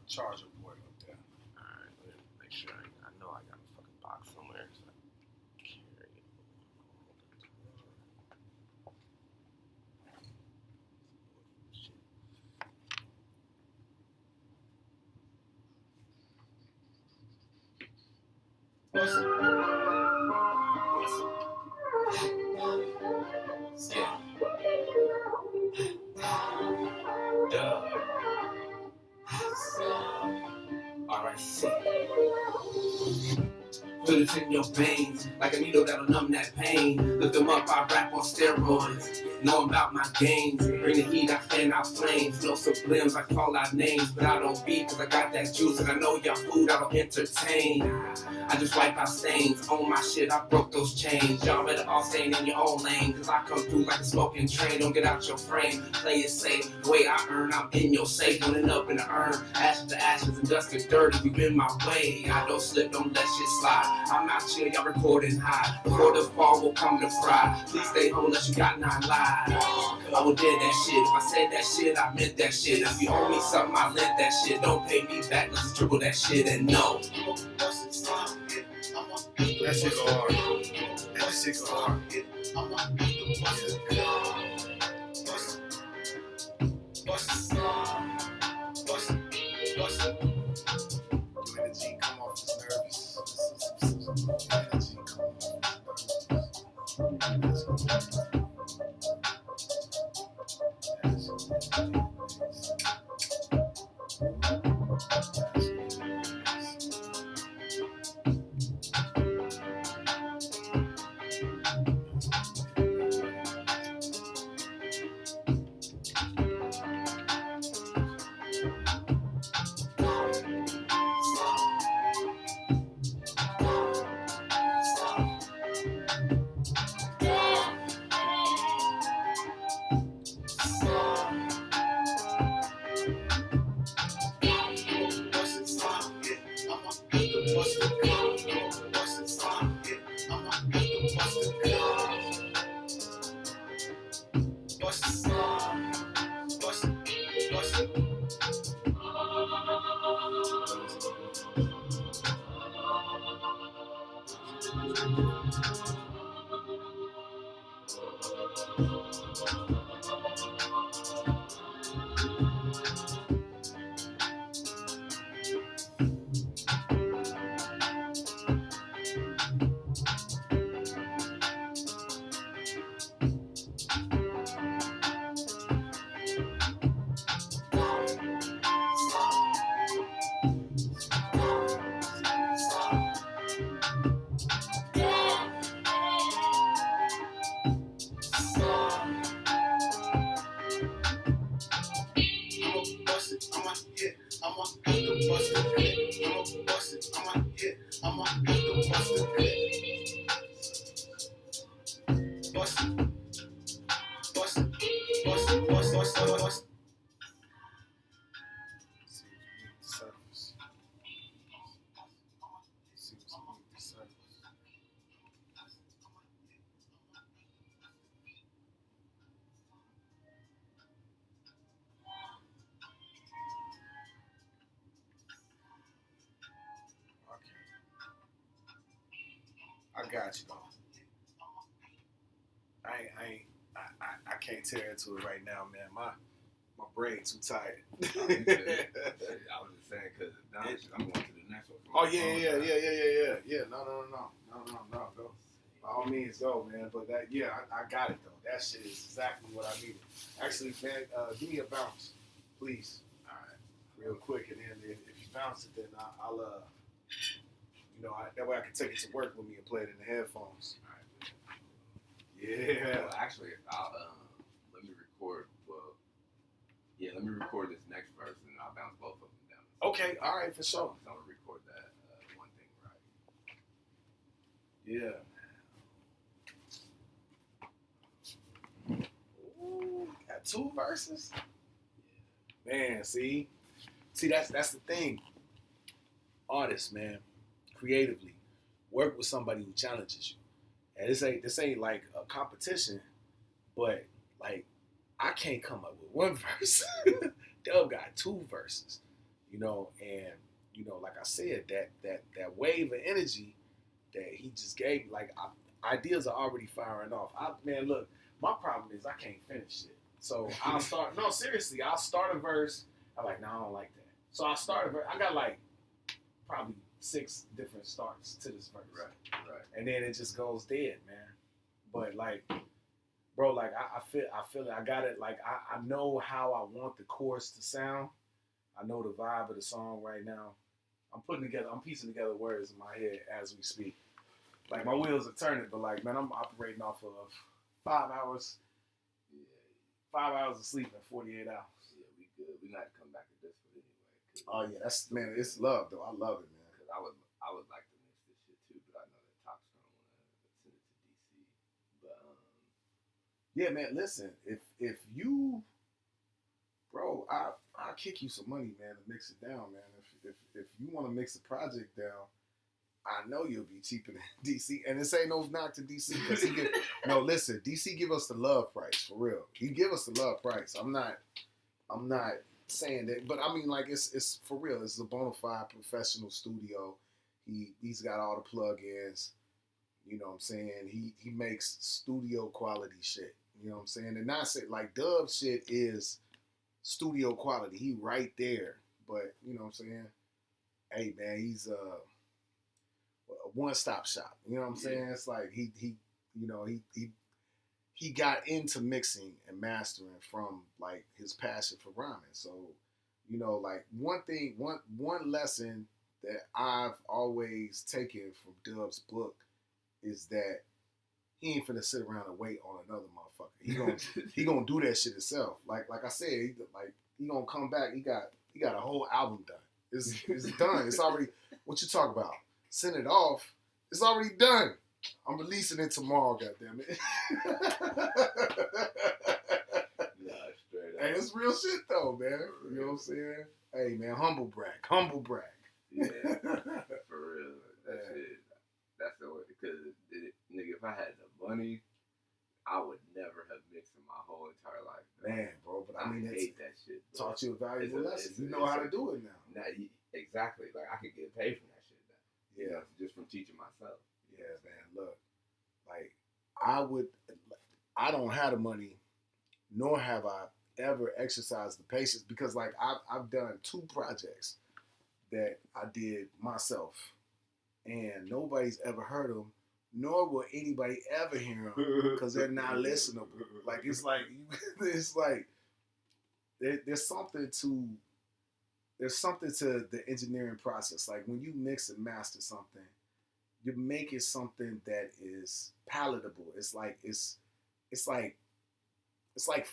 charger port up there. Alright, let me make sure. I know I got a fucking box somewhere. So I carry it all the time. Shit. Yeah. Duh. RIC. Feel it in your veins, like a needle that'll numb that pain. Lift them up, I rap on steroids. Know about my games. Bring the heat, I fan out flames. No sublims, I call out names. But I don't beat, cause I got that juice. And I know y'all food, I don't entertain. I just wipe out stains. On my shit, I broke those chains. Y'all better all stay in your own lane. Cause I come through like a smoking train. Don't get out your frame. Play it safe. The way I earn, I'm in your safe. Running up in the urn. Ashes to ashes and dust to dirt. If you been my way, I don't slip, don't let shit slide. I'm out here, y'all recording high. Before the fall will come to fry. Please stay home unless you got 9 lives. I would did that shit. If I said that shit, I meant that shit. If you owe me something, I lent that shit. Don't pay me back, let's just triple that shit and no. That shit go hard. That shit go hard. Your energy come off his nerves. Energy come off his nerves. got you though. I can't tear into it right now, man. My brain too tight. I was just saying because I'm going to the next one. Oh yeah. No. Go. By all means, go, man. But that, I got it though. That shit is exactly what I needed. Actually, man, give me a bounce, please. All right, real quick, and then if you bounce it, then I'll that way I can take it to work with me and play it in the headphones. All right. Yeah. Well, actually, I'll let me record. Well, yeah, let me record this next verse, and I'll bounce both of them down. Okay. All right, for sure. So I'm gonna record that one thing right. Yeah. Ooh, got 2 verses. Man, see, that's the thing. Artists, man, creatively, work with somebody who challenges you. And this ain't like a competition, but like I can't come up with 1 verse. Dub got 2 verses, and like I said, that wave of energy that he just gave, like ideas are already firing off. Man, look, my problem is I can't finish it. So I'll start. No, seriously, I'll start a verse. I'm like, no, I don't like that. So I start a verse. I got like probably 6 different starts to this verse. Right. And then it just goes dead, man. But like, bro, like I feel it. I got it. Like I know how I want the chorus to sound. I know the vibe of the song right now. I'm piecing together words in my head as we speak. Like my wheels are turning, but like, man, I'm operating off of 5 hours. Yeah. 5 hours of sleep in 48 hours. Yeah, we good. We got to come back to this one anyway. Oh yeah, that's, man, it's love though. I love it, man. Because I would like to mix this shit too, but I know that Top's gonna want to send it to DC. But yeah, man. Listen, if you, bro, I'll kick you some money, man, to mix it down, man. If you want to mix the project down, I know you'll be cheaper than DC. And this ain't no knock to DC. No, listen, DC give us the love price, for real. He give us the love price. I'm not saying that, but I mean, like, it's for real. It's a bona fide professional studio. He's got all the plugins. You know what I'm saying? He makes studio quality shit. You know what I'm saying? And not say like Dub shit is studio quality. He right there. But you know what I'm saying? Hey man, he's a one-stop shop. You know what I'm saying? It's like he got into mixing and mastering from like his passion for rhyming. So, like one lesson that I've always taken from Dub's book is that he ain't finna sit around and wait on another motherfucker. He gonna do that shit himself. Like I said, he gonna come back. He got a whole album done. It's done. It's already, what you talk about? Send it off. It's already done. I'm releasing it tomorrow, goddammit. nah, straight up. Hey, it's real shit though, man. You know what I'm saying? Hey man, humble brag. Yeah, for real. That's it. That's the way. Because nigga, if I had the money, I would never have mixed in my whole entire life. Man, bro, but I mean, hate that shit. Bro. Taught you a valuable lesson. You know how to do it now. Exactly. Like I could get paid from that shit now. Yeah, just from teaching myself. Yeah, man. Look, like I don't have the money, nor have I ever exercised the patience because, like, I've done 2 projects that I did myself, and nobody's ever heard them, nor will anybody ever hear them because they're not listenable. Like it's like there's something to the engineering process. Like when you mix and master something, you make it something that is palatable. It's like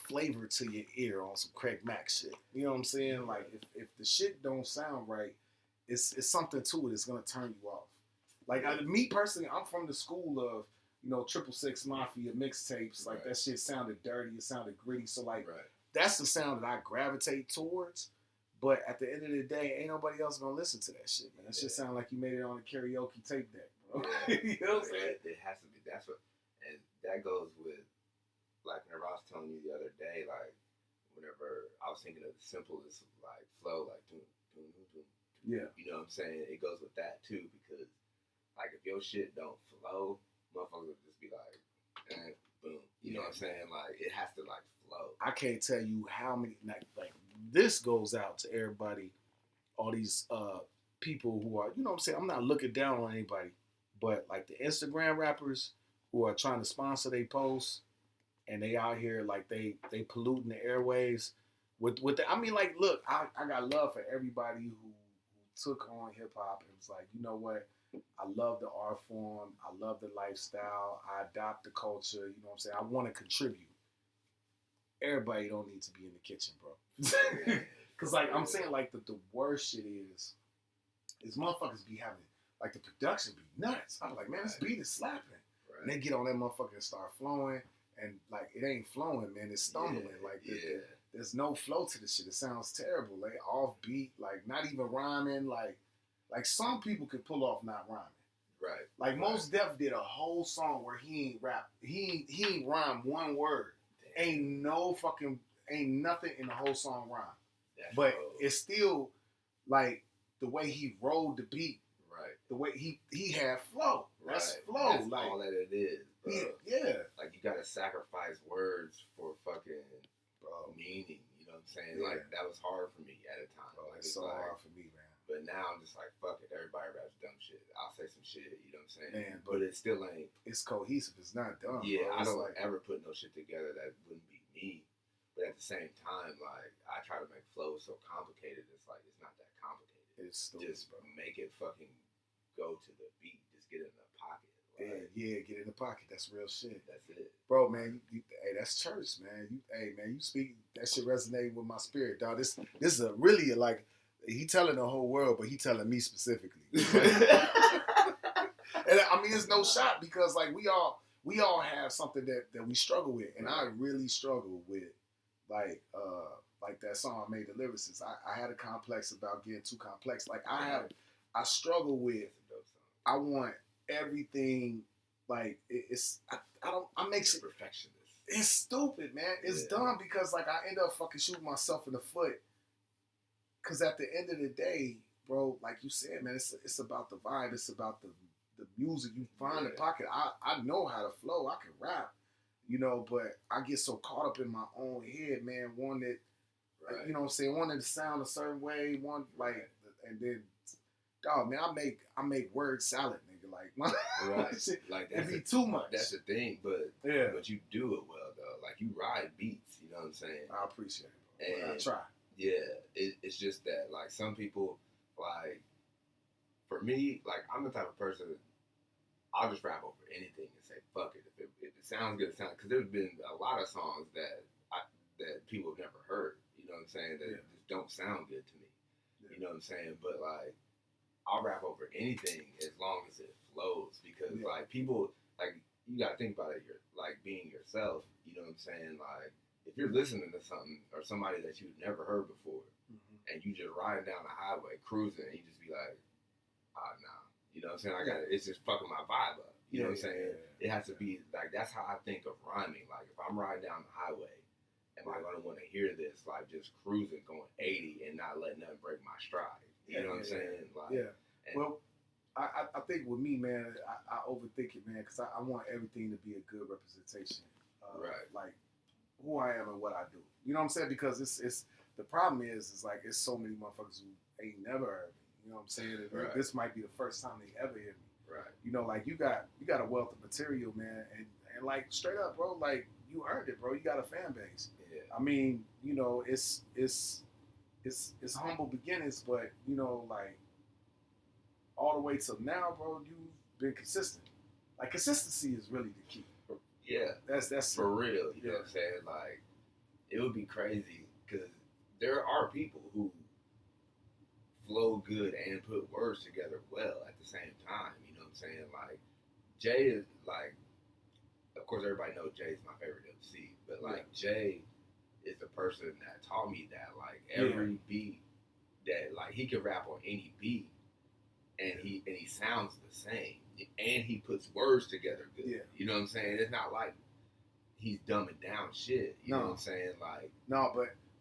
flavor to your ear on some Craig Mack shit. You know what I'm saying? Like if the shit don't sound right, it's something to it. It's gonna turn you off. Like me personally, I'm from the school of 666 Mafia mixtapes. Like that shit sounded dirty. It sounded gritty. So like that's the sound that I gravitate towards. But at the end of the day, ain't nobody else gonna listen to that shit, man. That shit sound like you made it on a karaoke tape deck, bro. You know what I'm saying? It has to be. That's what, and that goes with, like whenever I was telling you the other day, like whenever I was thinking of the simplest like flow, like doom. Yeah. You know what I'm saying? It goes with that too because like if your shit don't flow, motherfuckers would just be like, boom. You know what I'm saying? Like, it has to, like, flow. I can't tell you how many, like this goes out to everybody, all these people who are, you know what I'm saying? I'm not looking down on anybody, but like the Instagram rappers who are trying to sponsor their posts and they out here like they polluting the airwaves with the, I mean, like, look, I got love for everybody who took on hip hop and was like, you know what? I love the art form. I love the lifestyle. I adopt the culture. You know what I'm saying? I want to contribute. Everybody don't need to be in the kitchen, bro. Because, like, I'm saying, like, the worst shit is motherfuckers be having, like, the production be nuts. I'm like, man, this beat is slapping. Right. And they get on that motherfucker and start flowing. And, like, it ain't flowing, man. It's stumbling. There's no flow to this shit. It sounds terrible. Like, off beat, like, not even rhyming, like some people could pull off not rhyming. Right. Like Mos Def did a whole song where he ain't rap. He ain't rhyme one word. Damn. Ain't nothing in the whole song rhyme. But it's still like the way he rolled the beat. Right. The way he had flow. Right. That's flow. That's like all that it is, bro. Yeah. Like you gotta sacrifice words for fucking meaning. You know what I'm saying? Yeah. Like that was hard for me at a time. Like, it's so hard for me, man. But now I'm just like, fuck it. Everybody raps dumb shit. I'll say some shit. You know what I'm saying? Man, but it still ain't. It's cohesive. It's not dumb. Yeah, bro. I don't like, ever put no shit together that wouldn't be me. But at the same time, like I try to make flow so complicated. It's like it's not that complicated. It's stupid, just make it fucking go to the beat. Just get it in the pocket. Like, yeah, get in the pocket. That's real shit. That's it, bro, man. Hey, that's church, man. You speak. That shit resonated with my spirit, dog. This is a really like. He telling the whole world, but he telling me specifically. And I mean, it's no shot because like we all have something that we struggle with, and I really struggle with like that song I made, the lyricists. I had a complex about getting too complex. Like I struggle with. I want everything like I make shit perfectionist. It's stupid, man. It's dumb because like I end up fucking shooting myself in the foot. Cause at the end of the day, bro, like you said, man, it's about the vibe. It's about the music. You find the pocket. I know how to flow. I can rap, you know, but I get so caught up in my own head, man. One that, you know what I'm saying, one that sound a certain way, one like, and then, dog, man, I make word salad, nigga. Like, my shit, like it be too much. That's the thing, but you do it well though. Like you ride beats, you know what I'm saying? I appreciate it, bro. I try. Yeah, it's just that, like, some people, like, for me, like, I'm the type of person that I'll just rap over anything and say, fuck it. If it sounds good, it sounds, because there's been a lot of songs that people have never heard, you know what I'm saying, that just don't sound good to me, you know what I'm saying, but, like, I'll rap over anything as long as it flows, because, like, people, like, you gotta think about it, you're, like, being yourself, you know what I'm saying, like, if you're listening to something or somebody that you've never heard before, and you just riding down the highway cruising, and you just be like, nah, you know what I'm saying? It's just fucking my vibe up. You know what I'm saying? It has to be like that's how I think of rhyming. Like if I'm riding down the highway, am I gonna want to hear this like just cruising going 80 and not letting nothing break my stride? You know what I'm saying? Like, well, I think with me, man, I overthink it, man, because I want everything to be a good representation. Like who I am and what I do. You know what I'm saying? Because it's the problem is like it's so many motherfuckers who ain't never heard me. You know what I'm saying? This might be the first time they ever hear me. Right. You know, like you got a wealth of material, man, and like straight up, bro, like you earned it, bro. You got a fan base. Yeah. I mean, you know, it's humble beginnings, but you know, like all the way till now, bro, you've been consistent. Like consistency is really the key. Yeah, that's for real. You know what I'm saying? Like, it would be crazy because there are people who flow good and put words together well at the same time. You know what I'm saying? Like, Jay is like, of course, everybody knows Jay's my favorite MC, but like Jay is the person that taught me that like every beat that like he can rap on any beat and he sounds the same. And he puts words together good. Yeah. You know what I'm saying? It's not like he's dumbing down shit. You know what I'm saying? Like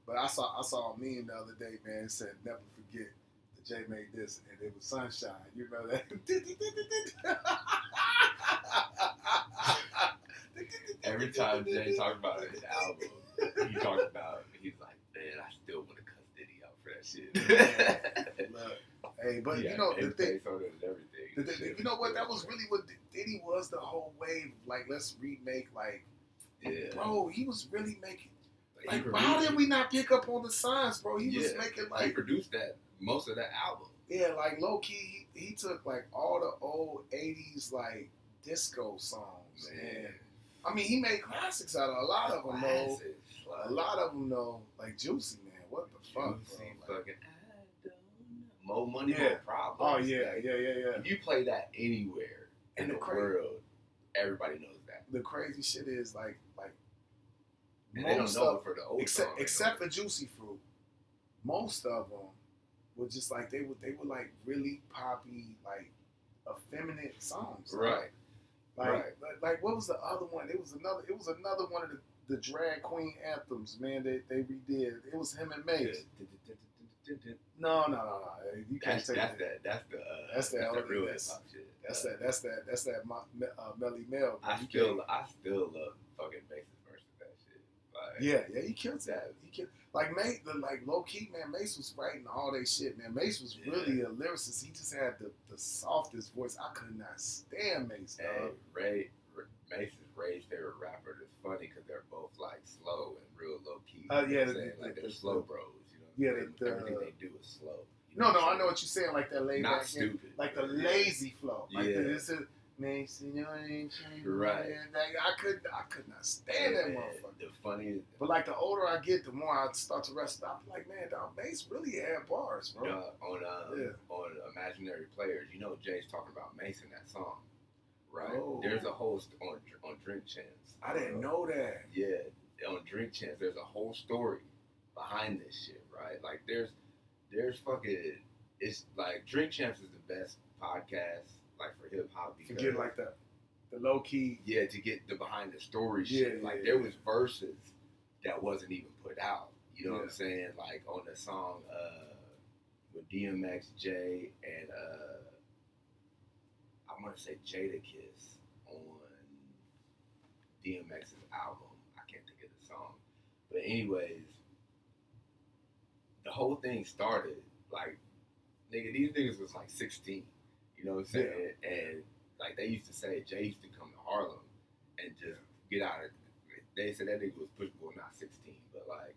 but I saw a meme the other day, man. It said never forget that Jay made this and it was sunshine. You know that? Every time Jay talks about his album, he talks about, he's like, man, I still want to cuss Diddy out for that shit. Look, hey, but Yeah, you know the thing. on it and everything. You know what? That was really what Diddy was. The whole wave, like, let's remake, like, Yeah. bro. He was really making. Like, Like, how did we not pick up on the signs, bro? He was Yeah. making He like, produced most of that album. yeah, like low key. He took like all the old '80s like disco songs, man. I mean, he made classics out of a lot of them, though. A lot of them, though, like Juicy, man. What the fuck, Juicy, bro? fucking, I don't know. More money, Yeah. more problems. Oh yeah. If you play that anywhere in And the world, everybody knows that. The crazy shit is like And they don't most know of it for the old except song, except for Juicy Fruit, most of them were just like they were like really poppy, like effeminate songs, right? Like what was the other one? It was another one of the drag queen anthems, man. They redid. It was him and Mace. No. You can't take that. That's the real hip that's- hop shit. That's that Melly Mel. I still love fucking Mace's verse of that shit. Like, Yeah, he killed that. He killed like Mace, like low key, man. Mace was writing all they shit, man. Mace was really a lyricist. He just had the softest voice. I could not stand Mace. Hey, Mace is Ray's favorite rapper. It's funny because they're both like slow and real low key. They're slow bros. You know, everything they do is slow. No, I know what you're saying. Like that laid Not back, stupid. like the lazy flow. Like this is Mason, right. I could not stand that motherfucker. The funniest, but like the older I get, the more I start to rest up. I'm like, man, dog, Mace really had bars, bro. On Imaginary Players, you know Jay's talking about Mace in that song, right? Oh. There's a whole on Drink Champs. I didn't know that. Yeah, on Drink Champs, there's a whole story behind this shit, right? Like there's fucking, it's like Drink Champs is the best podcast like for hip hop. Forget like the low key. Yeah, to get the behind the story shit. There was verses that wasn't even put out. You know what I'm saying? Like on the song with DMX, Jay, and I want to say Jadakiss on DMX's album. I can't think of the song. But anyways, the whole thing started like, nigga, these niggas was like 16. You know what I'm saying? Yeah. And like they used to say, Jay used to come to Harlem and just get out of. They said that nigga was pushable, not 16, but like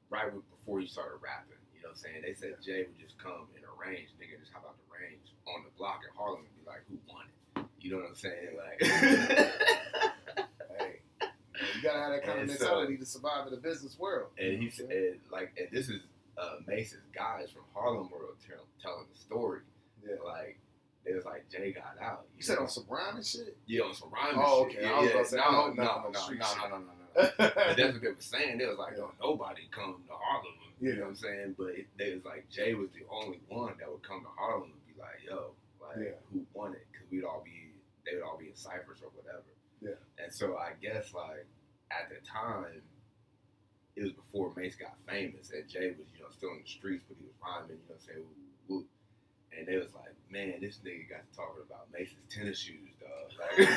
right before he started rapping. You know what I'm saying? They said Jay would just come in a range, nigga, just hop out the range on the block in Harlem and be like, "Who won it?" You know what I'm saying? Like, hey, you gotta have that kind of mentality to survive in the business world. And he said, and this is Mace's guys from Harlem World telling the story. Yeah. Like, it was like Jay got out. You said on some rhyming shit? Yeah, on some rhyming shit. Okay. I was gonna say, no. But that's what they were saying. They was like, don't nobody come to Harlem. You know what I'm saying? But they was like, Jay was the only one that would come to Harlem and be like, yo, who won it? Because they would all be in ciphers or whatever. Yeah. And so I guess, like, at the time, it was before Mace got famous, and Jay was, still in the streets, but he was rhyming, saying, woo, woo. And they was like, man, this nigga got to talking about Mace's tennis shoes, dog. Like,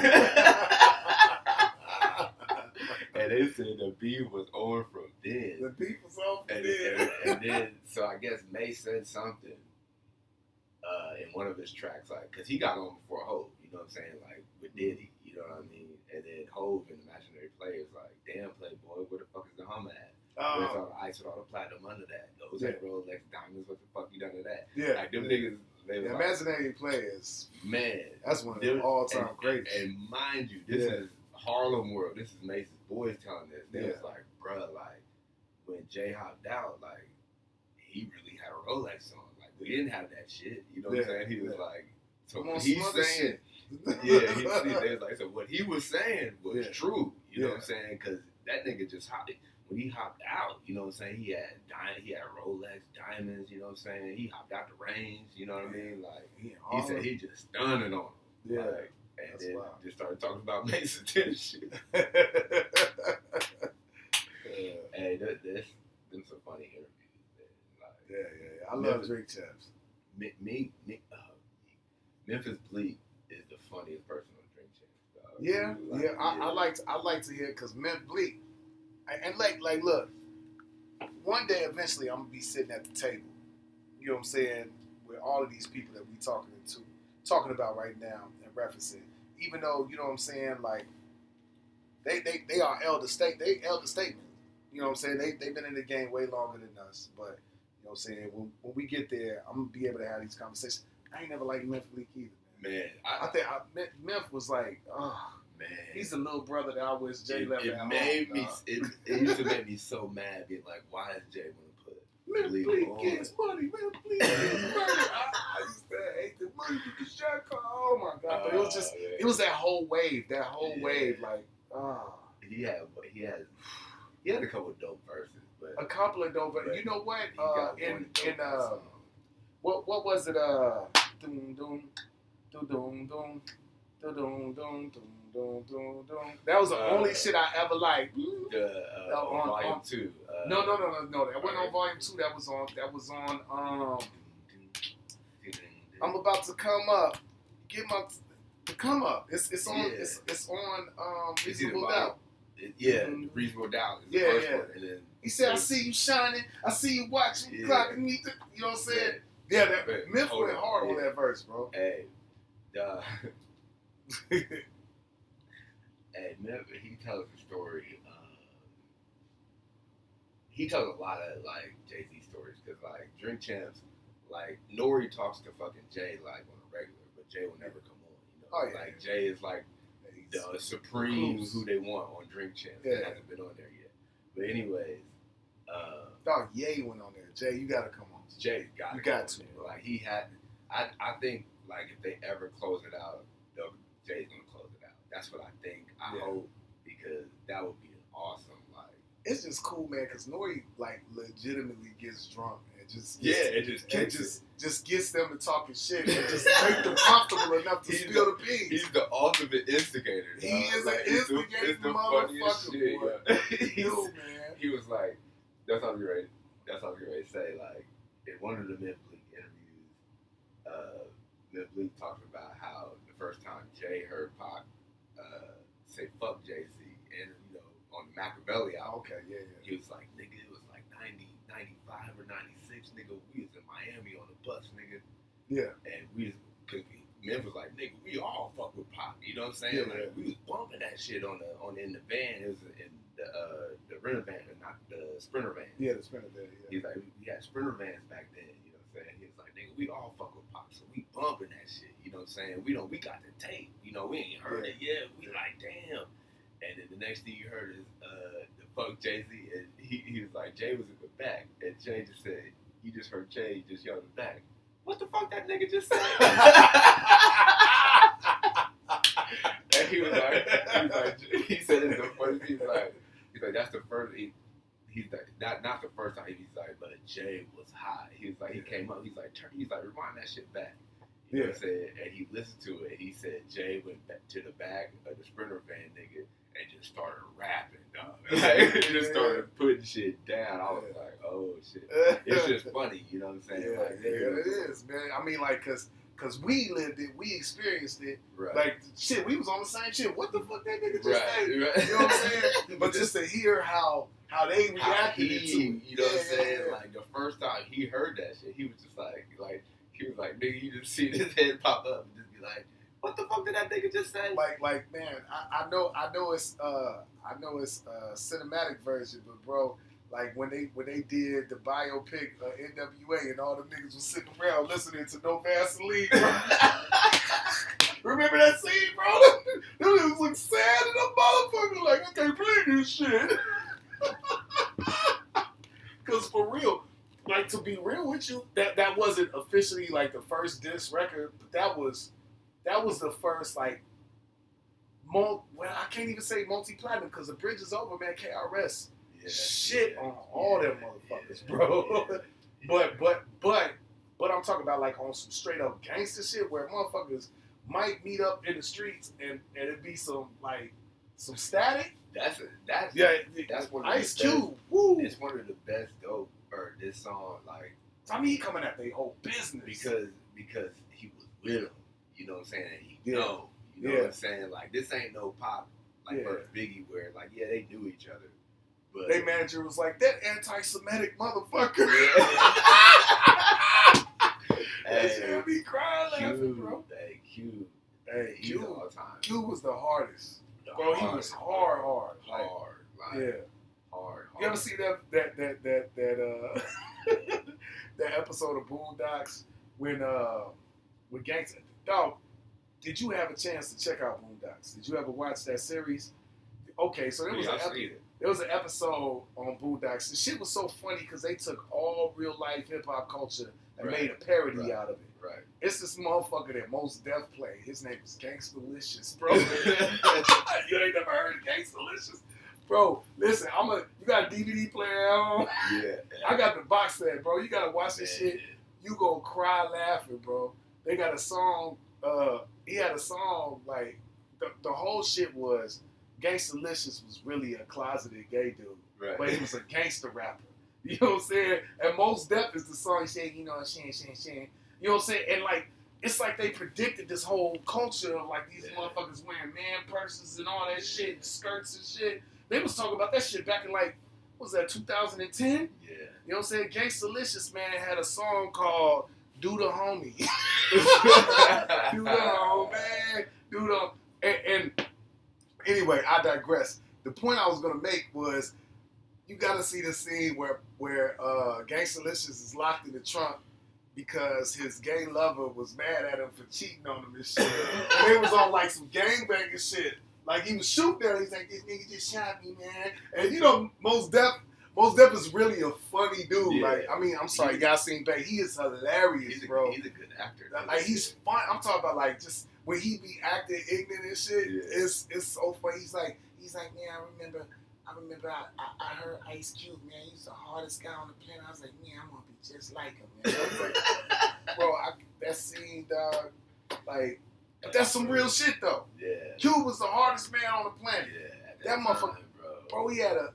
and they said the beef was on from then. The beef was on from then. And then, so I guess Mace said something in one of his tracks, like, because he got on before Hov, you know what I'm saying, like, with Diddy, you know what I mean? And then Hov and Imaginary Players, like, damn, Playboy, where the fuck is the Hummer at? Where's all the ice with all the platinum under that? Those ain't Rolex diamonds, what the fuck you done to that? Yeah. Like, them niggas, they was Imaginary Players. Man. That's one of the all-time greats. And mind you, this is Harlem World. This is Mace's boys telling this. They was like, bruh, like, when Jay hopped out, like, he really had a Rolex on. Like, we didn't have that shit. You know what I'm saying? He was like, so what he's saying, they was like, so what he was saying was true. You know what I'm saying? Because that nigga just hopped. When he hopped out, you know what I'm saying? He had Rolex diamonds. You know what I'm saying? He hopped out the range. You know what I mean? Like he said, he just stunned on him. Yeah, like, and then just started talking about Mason tennis shit. Hey, them some funny interviews. Man. Like, I love Drink Champs. Memphis Bleak is the funniest person on Drink Champs. Yeah, I like to hear because Memphis Bleak, and like look, one day eventually I'm gonna be sitting at the table. You know what I'm saying? With all of these people that we talking about right now and referencing, even though you know what I'm saying, like they are elder statement. You know what I'm saying? They've been in the game way longer than us, but you know what I'm saying. When we get there, I'm gonna be able to have these conversations. I ain't never liked Memphis Bleak either. Man, I think Memphis was like, oh man, he's the little brother that I wish Jay left at home. It used to make me so mad, being like, why is Jay want to put Memphis Bleak gets money. Memphis Bleak gets money. I used to hate the money with the shot call. Oh my god! But it was just, it was that whole wave. Wave, like, He had a couple of dope verses, but a couple of dope. But you know what? What was it? Doom doom. That was the only shit I ever liked. On Volume 2. No. That wasn't on Volume 2. That was on. I'm about to come up. To come up. It's on. Yeah. It's on. It's Reasonable Doubt. Reasonable Doubt. Is Yeah. the first one, and then He said, "I see you shining. I see you watching, clocking me." You know what I'm saying? Yeah, that Myth went hard on that verse, bro. Hey, Myth, he tells a story. He tells a lot of like Jay-Z stories because like Drink Champs, like Nori talks to fucking Jay like on a regular, but Jay will never come on. You know, like Jay is like the supreme who they want on Drink Champs. He hasn't been on there yet. But anyways, dog, Ye went on there. Jay, you gotta come on. Jay got to. Like he had, I think like if they ever close it out, Jay's gonna close it out. That's what I think. I hope because that would be an awesome like. It's just cool, man, because Nori like legitimately gets drunk and just gets them to talking shit and just make them comfortable enough to spill the beans. He's the ultimate instigator. He is an instigator, motherfucker, boy. Man. He was like, that's all we ready to say. Like in one of the Myth Bleak interviews, Myth Bleak talked about how the first time Jay heard Pac say "fuck Jay-Z" and you know on the Machiavelli album, he was like, "Nigga, it was like 90, 95 or 96, nigga. We was in Miami on the bus, nigga. Yeah, and we was Myth was like, nigga, we all fuck with Pac. You know what I'm saying? Yeah, like we was bumping that shit in the van. It was in the Rental van, not the Sprinter van. Yeah, the Sprinter van. Yeah. He's like, we had Sprinter vans back then. You know what I'm saying? He was like, nigga, we all fuck with Pac, so we bumping that shit. You know what I'm saying? We got the tape. You know, we ain't heard it yet. We like, damn. And then the next thing you heard is the fuck Jay-Z, and he was like, Jay was in the back, and Jay just said, you just heard Jay just yell in the back. What the fuck that nigga just said? And he said it's the first. He's like that's the first. He's like not the first time. He's like, but Jay was high. He was like, he came up. He's like rewind that shit back. You know what I'm saying? And he listened to it. He said Jay went back to the back of the Sprinter van, nigga, and just started rapping, dog. Like, he just started putting shit down. I was like, oh shit. It's just funny, you know what I'm saying? Yeah, like, it is, man. I mean, like, cause we lived it, we experienced it. Right. Like, shit, we was on the same shit. What the fuck that nigga just said? Right. You know what I'm saying? But just to hear how they reacted to it. You know what I'm saying? Like, the first time he heard that shit, he was just like, he was like, nigga, you just see his head pop up and just be like, what the fuck did that nigga just say? Like, man, I know it's a cinematic version, but bro, like when they did the biopic NWA and all the niggas was sitting around listening to No Vaseline, bro. Remember that scene, bro? Them niggas look sad and a motherfucker like, I can't play this shit. Cause for real, like to be real with you, that wasn't officially like the first diss record, but that was the first like I can't even say multi-platinum because the bridge is over, man. KRS shit on all them motherfuckers, bro. But I'm talking about like on some straight up gangster shit where motherfuckers might meet up in the streets and it'd be some static. That's one of Ice the Cube. Best, woo. It's one of the best dope or this song like. I mean, he coming at their whole business because he was with him. You know what I'm saying? And he know. You know what I'm saying? Like, this ain't no Pop like versus Biggie where, like, yeah, they knew each other. But their manager was like, that anti-Semitic motherfucker. That shit be crying laughing, bro. Hey, Q. Hey, Q all the time. Q was the hardest. Bro, he was hard. Like, hard. You ever see that that episode of Boondocks when Gangsta? Dog, did you have a chance to check out Boondocks? Did you ever watch that series? Okay, so there was an episode on Boondocks. The shit was so funny because they took all real life hip hop culture and made a parody out of it. Right. It's this motherfucker that Mos Def played. His name is Gangstalicious, bro. You ain't never heard of Gangstalicious? Bro, listen, you got a DVD player at home? Yeah. I got the box set, bro. You gotta watch this shit. You gonna cry laughing, bro. They got a song, he had a song, like, the whole shit was, Gangstalicious was really a closeted gay dude. Right. But he was a gangster rapper. You know what I'm saying? And Mos Def is the song he said, you know, shan. You know what I'm saying? And, like, it's like they predicted this whole culture of, like, these motherfuckers wearing man purses and all that shit, and skirts and shit. They was talking about that shit back in, like, what was that, 2010? Yeah. You know what I'm saying? Gangstalicious, man, had a song called Do the Homie. Do the Homie. Do the... And anyway, I digress. The point I was going to make was you got to see the scene where Gangstalicious is locked in the trunk because his gay lover was mad at him for cheating on him and shit. And they was on, like, some gangbanging shit. Like, he was shooting at him. He's like, this nigga just shot me, man. And, you know, Mos Def is really a funny dude. Yeah. Like, I mean, I'm sorry, you guys seen back. He is hilarious, bro. He's a good actor. Like, he's fun. I'm talking about, like, just when he be acting ignorant and shit, it's so funny. He's like, man, I remember I heard Ice Cube, man. He's the hardest guy on the planet. I was like, man, I'm gonna be just like him, man. I was like, bro, that scene, dog, like, but that's some real shit though. Yeah. Cube was the hardest man on the planet. Yeah. That motherfucker, bro. He had a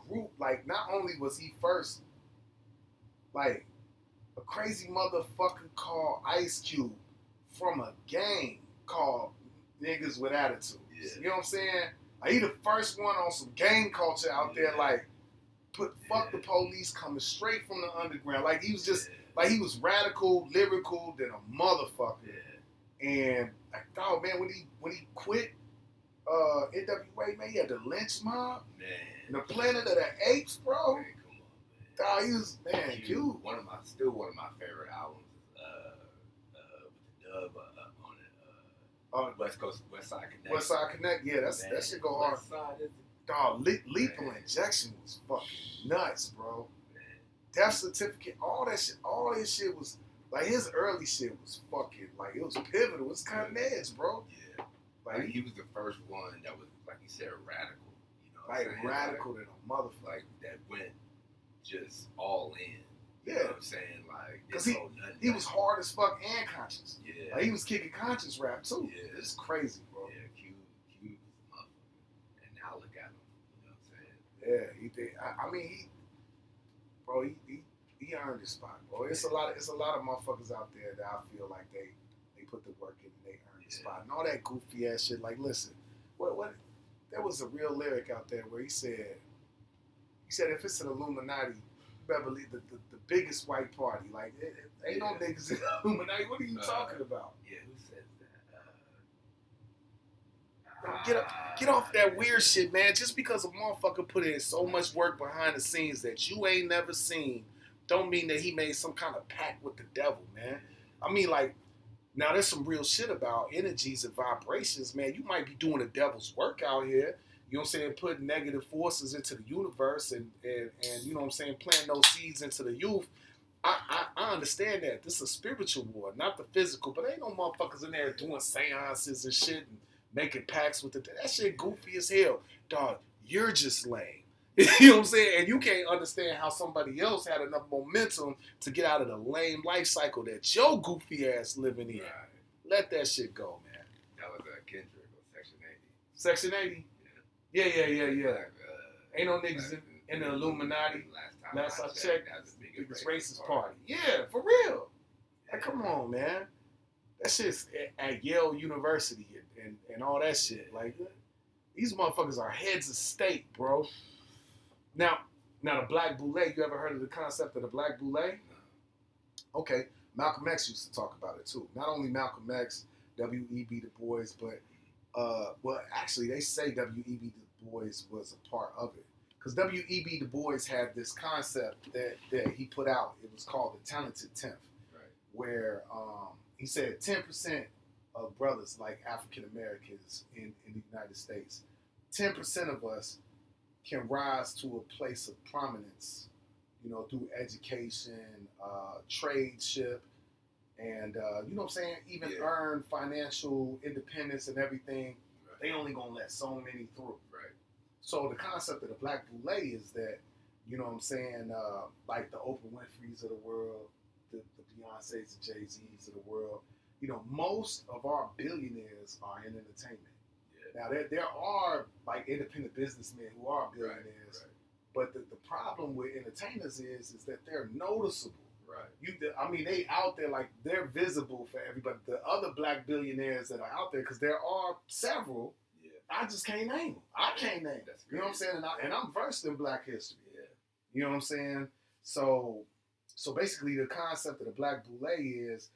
group. Like, not only was he first, like, a crazy motherfucker called Ice Cube from a gang called Niggas with Attitudes. Yeah. You know what I'm saying? Like, he the first one on some gang culture out there, like, fuck the police coming straight from the underground. Like, he was just, like, he was radical, lyrical, than a motherfucker. Yeah. And, like, dog, man, when he quit NWA, man, he had the lynch mob. Man. And the Planet of the Apes, bro. Man, come on, man. Dog, he was, man, Cube. Still one of my favorite albums with the dub on it. West Side Connect. West Side Connect, yeah, that shit go hard. Dog, Lethal Injection was fucking nuts, bro. Man. Death Certificate, all his shit was, like, his early shit was fucking, like, it was pivotal. It was cutting edge, bro. Yeah. Like, he was the first one that was, like you said, radical. You know like, radical than a motherfucker. Like, that went just all in. You know what I'm saying? Like, because he was hard as fuck and conscious. Yeah. Like, he was kicking conscious rap, too. Yeah. It's crazy, bro. Yeah, Q was a motherfucker. And now look at him. You know what I'm saying? Yeah, he did. I mean, he earned his spot, bro. It's a lot of motherfuckers out there that I feel like they put the work in and they earned the spot. And all that goofy ass shit. Like, listen, what there was a real lyric out there where he said if it's an Illuminati, you better believe the biggest white party. Like, ain't no niggas in the Illuminati. What are you talking about? Yeah, who says that? Get off that weird shit, man. Just because a motherfucker put in so much work behind the scenes that you ain't never seen, don't mean that he made some kind of pact with the devil, man. I mean, like, now there's some real shit about energies and vibrations, man. You might be doing the devil's work out here. You know what I'm saying? Putting negative forces into the universe and you know what I'm saying, planting those seeds into the youth. I understand that. This is a spiritual war, not the physical. But ain't no motherfuckers in there doing seances and shit and making pacts with the... That shit goofy as hell. Dog, you're just lame. You know what I'm saying? And you can't understand how somebody else had enough momentum to get out of the lame life cycle that your goofy ass living in. Right. Let that shit go, man. That was Kendrick on Section 80. Section 80? Yeah. Ain't no niggas in the Illuminati. Last I checked, that was the biggest racist party. Yeah, for real. Like, come on, man. That shit's at Yale University and all that shit. Like, these motherfuckers are heads of state, bro. Now the Black Boule, you ever heard of the concept of the Black Boule? Okay, Malcolm X used to talk about it too. Not only Malcolm X, W.E.B. Du Bois, but well, actually, they say W.E.B. Du Bois was a part of it. Because W.E.B. Du Bois had this concept that he put out. It was called the Talented Tenth, Right. where he said 10% of brothers, like African Americans in the United States, 10% of us can rise to a place of prominence, you know, through education, tradeship, and you know what I'm saying, even earn financial independence and everything. Right. They only gonna let so many through. Right. So the concept of the Black Boule is that, you know what I'm saying, like the Oprah Winfrey's of the world, the Beyoncé's and Jay-Z's of the world, you know, most of our billionaires are in entertainment. Yeah. Now, there are, like, independent businessmen who are billionaires, right. But the problem with entertainers is that they're noticeable. Right. I mean, they out there, like, they're visible for everybody. The other black billionaires that are out there, because there are several, I just can't name them. I can't name them. You know what I'm saying? And I'm versed in black history. Yeah. You know what I'm saying? So basically, the concept of the Black Boule is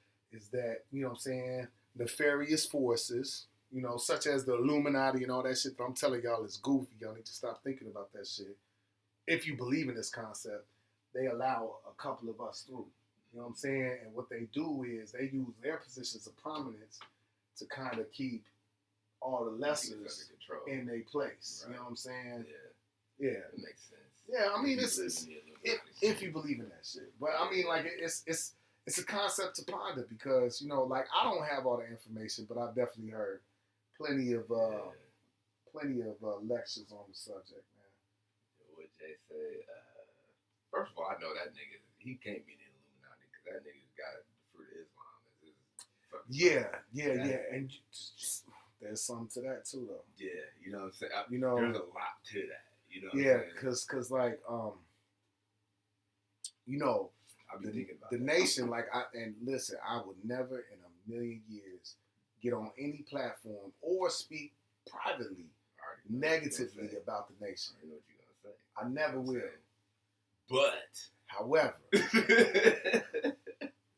that, you know what I'm saying, nefarious forces, you know, such as the Illuminati and all that shit that I'm telling y'all is goofy. Y'all need to stop thinking about that shit. If you believe in this concept, they allow a couple of us through. You know what I'm saying? And what they do is they use their positions of prominence to kind of keep all the lessers in their place. Right. You know what I'm saying? Yeah. Yeah. It makes sense. Yeah, I mean, it's if you believe in that shit. But I mean, like, it's a concept to ponder because, you know, like, I don't have all the information, but I've definitely heard plenty of lectures on the subject, man. What Jay say? First of all, I know that nigga, he can't be in the Illuminati because that nigga's got the fruit of Islam as his fucking yeah. And there's something to that too, though. Yeah, you know what I'm saying? You know, there's a lot to that. You know what I'm saying? Cause like, you know, I'll be thinking about the nation, like, and listen, I would never in a million years get on any platform or speak privately negatively about the nation. I know what you're gonna say. I never will. But, however,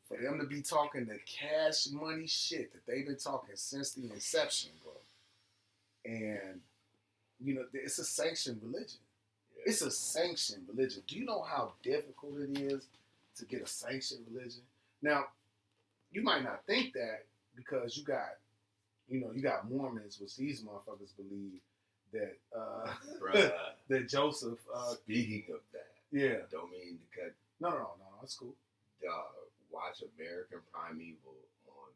for them to be talking the cash money shit that they've been talking since the inception, bro, and, you know, it's a sanctioned religion. Yeah. It's a sanctioned religion. Do you know how difficult it is to get a sanctioned religion? Now, you might not think that because you got Mormons, which these motherfuckers believe that that Joseph. Speaking of that, yeah, don't mean to cut. No, that's cool. Watch American Primeval on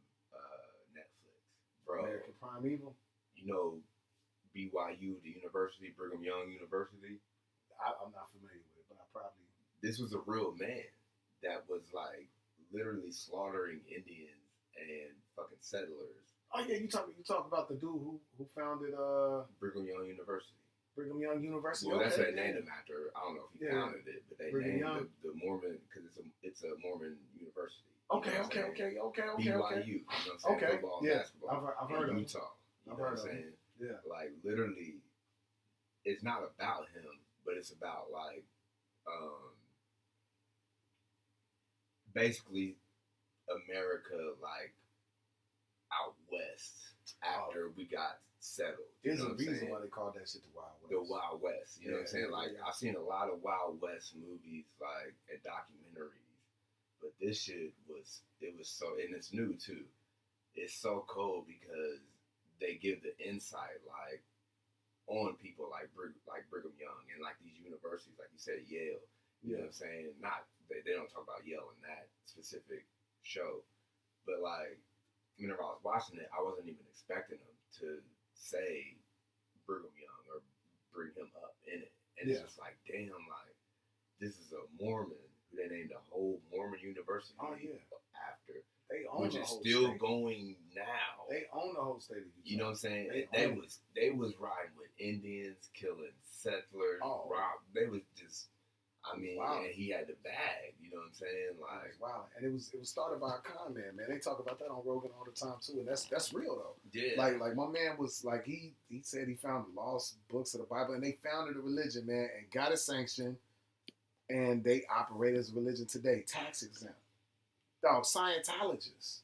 Netflix, bro. American Primeval. You know, BYU, the university, Brigham Young University. I'm not familiar with it, but I probably. This was a real man that was like literally slaughtering Indians and fucking settlers. Oh yeah, you talk about the dude who founded Brigham Young University. Brigham Young University. Well, that's what they named him after. I don't know if he founded it, but they named the Mormon because it's a Mormon university. Okay. BYU. You know what I'm saying? Football, basketball. I've heard of Utah. You know what I'm saying? Yeah. Like, literally, it's not about him, but it's about, like, basically America, like, out west after we got settled. There's a reason why they called that shit the Wild West. The Wild West. You know what I'm saying? Like, I've seen a lot of Wild West movies, like, and documentaries. But this shit it was so, and it's new too. It's so cold because they give the insight, like, on people like Brigham Young and like these universities, like you said, Yale. You know what I'm saying? Not they don't talk about Yale in that specific show, but like whenever I was watching it, I wasn't even expecting them to say Brigham Young or bring him up in it, and it's just like, damn, like this is a Mormon who they named a whole Mormon university. After. They own which is still going now. They own the whole state of Utah. You know what I'm saying? They was riding with Indians, killing settlers. They was just, I mean, Wow. and he had the bag. You know what I'm saying? Like, wow. And it was started by a con man. They talk about that on Rogan all the time too, and that's real though. yeah, Like my man was like he said he found the lost books of the Bible, and they founded a religion, man, and got it sanctioned, and they operate as a religion today, tax exempt. Dog, Scientologists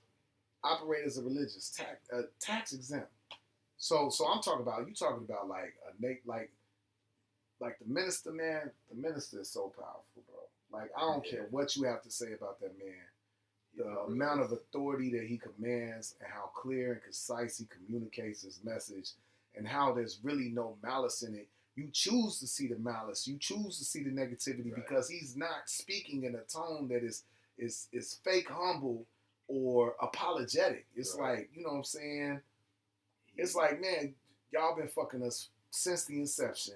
operate as a religious tax exempt. So I'm talking about, you talking about like like the minister, man. The minister is so powerful, bro. Like I don't care what you have to say about that man. The amount of authority that he commands and how clear and concise he communicates his message and how there's really no malice in it. You choose to see the malice. You choose to see the negativity because he's not speaking in a tone that is fake humble or apologetic. It's like, you know what I'm saying? It's like, man, y'all been fucking us since the inception.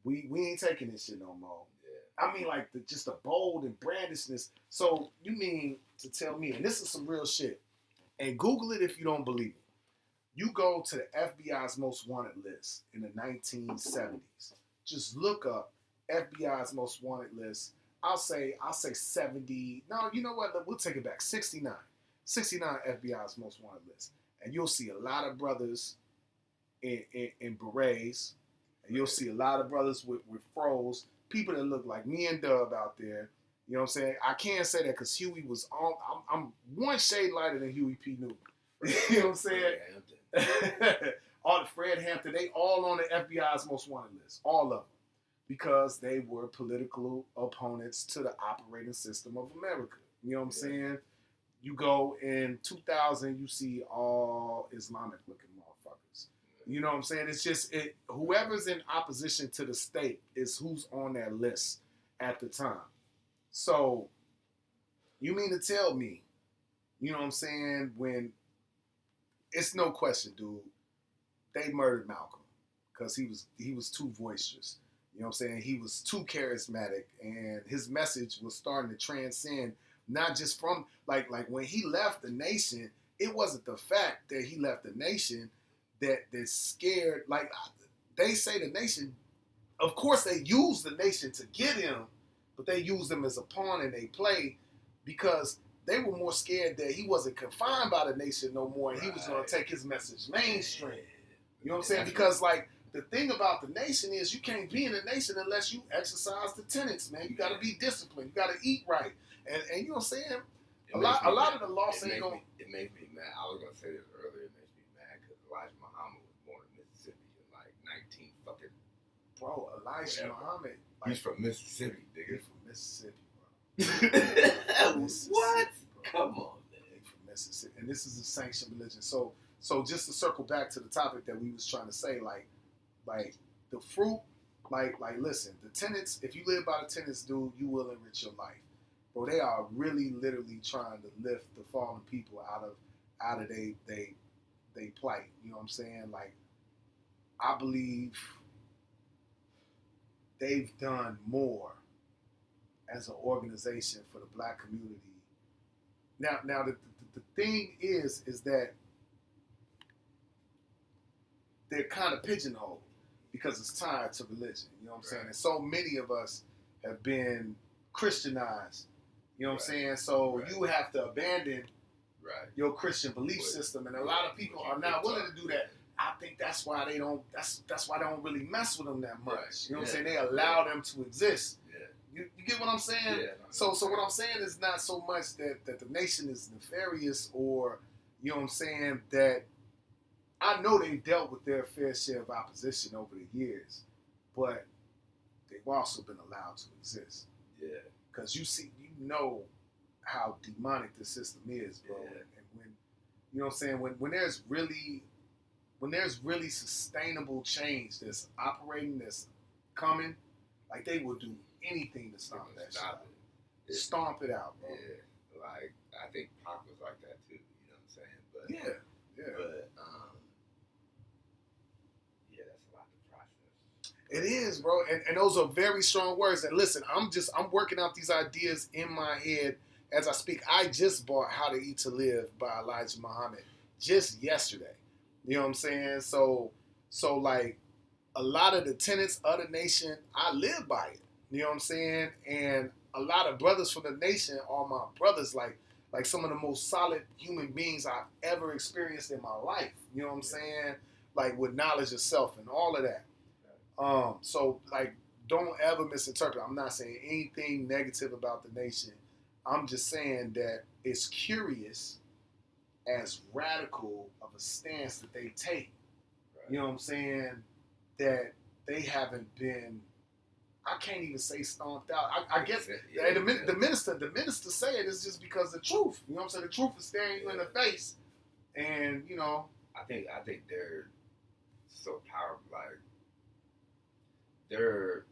We ain't taking this shit no more. Yeah. I mean, like, just the bold and brandishness. So, you mean to tell me, and this is some real shit, and Google it if you don't believe it. You go to the FBI's most wanted list in the 1970s. Just look up FBI's most wanted list. I'll say 70. No, you know what? We'll take it back. 69. 69 FBI's most wanted list. And you'll see a lot of brothers in berets. And you'll see a lot of brothers with fros. People that look like me and Dub out there. You know what I'm saying? I can't say that because Huey was on. I'm one shade lighter than Huey P. Newton. You know what I'm saying? All the Fred Hampton, they all on the FBI's most wanted list. All of them. Because they were political opponents to the operating system of America. You know what I'm saying? You go in 2000, you see all Islamic looking motherfuckers. You know what I'm saying? It's just, whoever's in opposition to the state is who's on that list at the time. So, you mean to tell me, you know what I'm saying, when, it's no question, dude, they murdered Malcolm because he was too boisterous. You know what I'm saying? He was too charismatic, and his message was starting to transcend, not just from, like when he left the nation, it wasn't the fact that he left the nation that scared, like, they say the nation, of course they used the nation to get him, but they used him as a pawn in their play because they were more scared that he wasn't confined by the nation no more, and he was going to take his message mainstream. You know what I'm saying? Because, like, the thing about the nation is you can't be in the nation unless you exercise the tenets, man. You got to be disciplined. You got to eat right. And you know what I'm saying? A lot of the laws ain't going. It makes me mad. I was going to say this earlier. It makes me mad because Elijah Muhammad was born in Mississippi in like 19 fucking. Bro, Elijah Muhammad. Like, he's from Mississippi, nigga. He's from Mississippi, bro. Mississippi, what? Bro. Come on, man. He's from Mississippi. And this is a sanctioned religion. So just to circle back to the topic that we was trying to say, like the fruit, like listen, the tenets, if you live by the tenets, dude, you will enrich your life. Bro, they are really literally trying to lift the fallen people out of they plight. You know what I'm saying? Like, I believe they've done more as an organization for the black community. Now the thing is that they're kind of pigeonholed because it's tied to religion. You know what I'm saying? And so many of us have been Christianized. You know what I'm saying? So you have to abandon your Christian belief system, and a lot of people are not willing to do that. I think that's why they don't. That's why they don't really mess with them that much. You know what I'm saying? They allow them to exist. You get what I'm saying? Yeah, so what I'm saying is not so much that the nation is nefarious, or, you know what I'm saying, that I know they've dealt with their fair share of opposition over the years, but they've also been allowed to exist. Yeah. Because you know how demonic the system is, bro. Yeah. And when, you know what I'm saying, when there's really sustainable change that's operating, that's coming, like, they will do anything to stop that shit. Stomp it out, bro. Yeah. Like, I think Pac was like that too, you know what I'm saying? But yeah. But yeah, that's a lot to process. It is, bro. And those are very strong words. And listen, I'm working out these ideas in my head as I speak. I just bought How to Eat to Live by Elijah Muhammad just yesterday. You know what I'm saying? So like, a lot of the tenets of the nation, I live by it. You know what I'm saying? And a lot of brothers from the nation are my brothers, like some of the most solid human beings I've ever experienced in my life. You know what I'm saying? Like with knowledge of self and all of that. So like, don't ever misinterpret. I'm not saying anything negative about the nation. I'm just saying that it's curious as radical of a stance that they take. You know what I'm saying? That they haven't been, I can't even say stomped out. I guess the minister saying it's just because the truth. You know what I'm saying? The truth is staring you in the face. And, you know. I think they're so powerful. Like, they're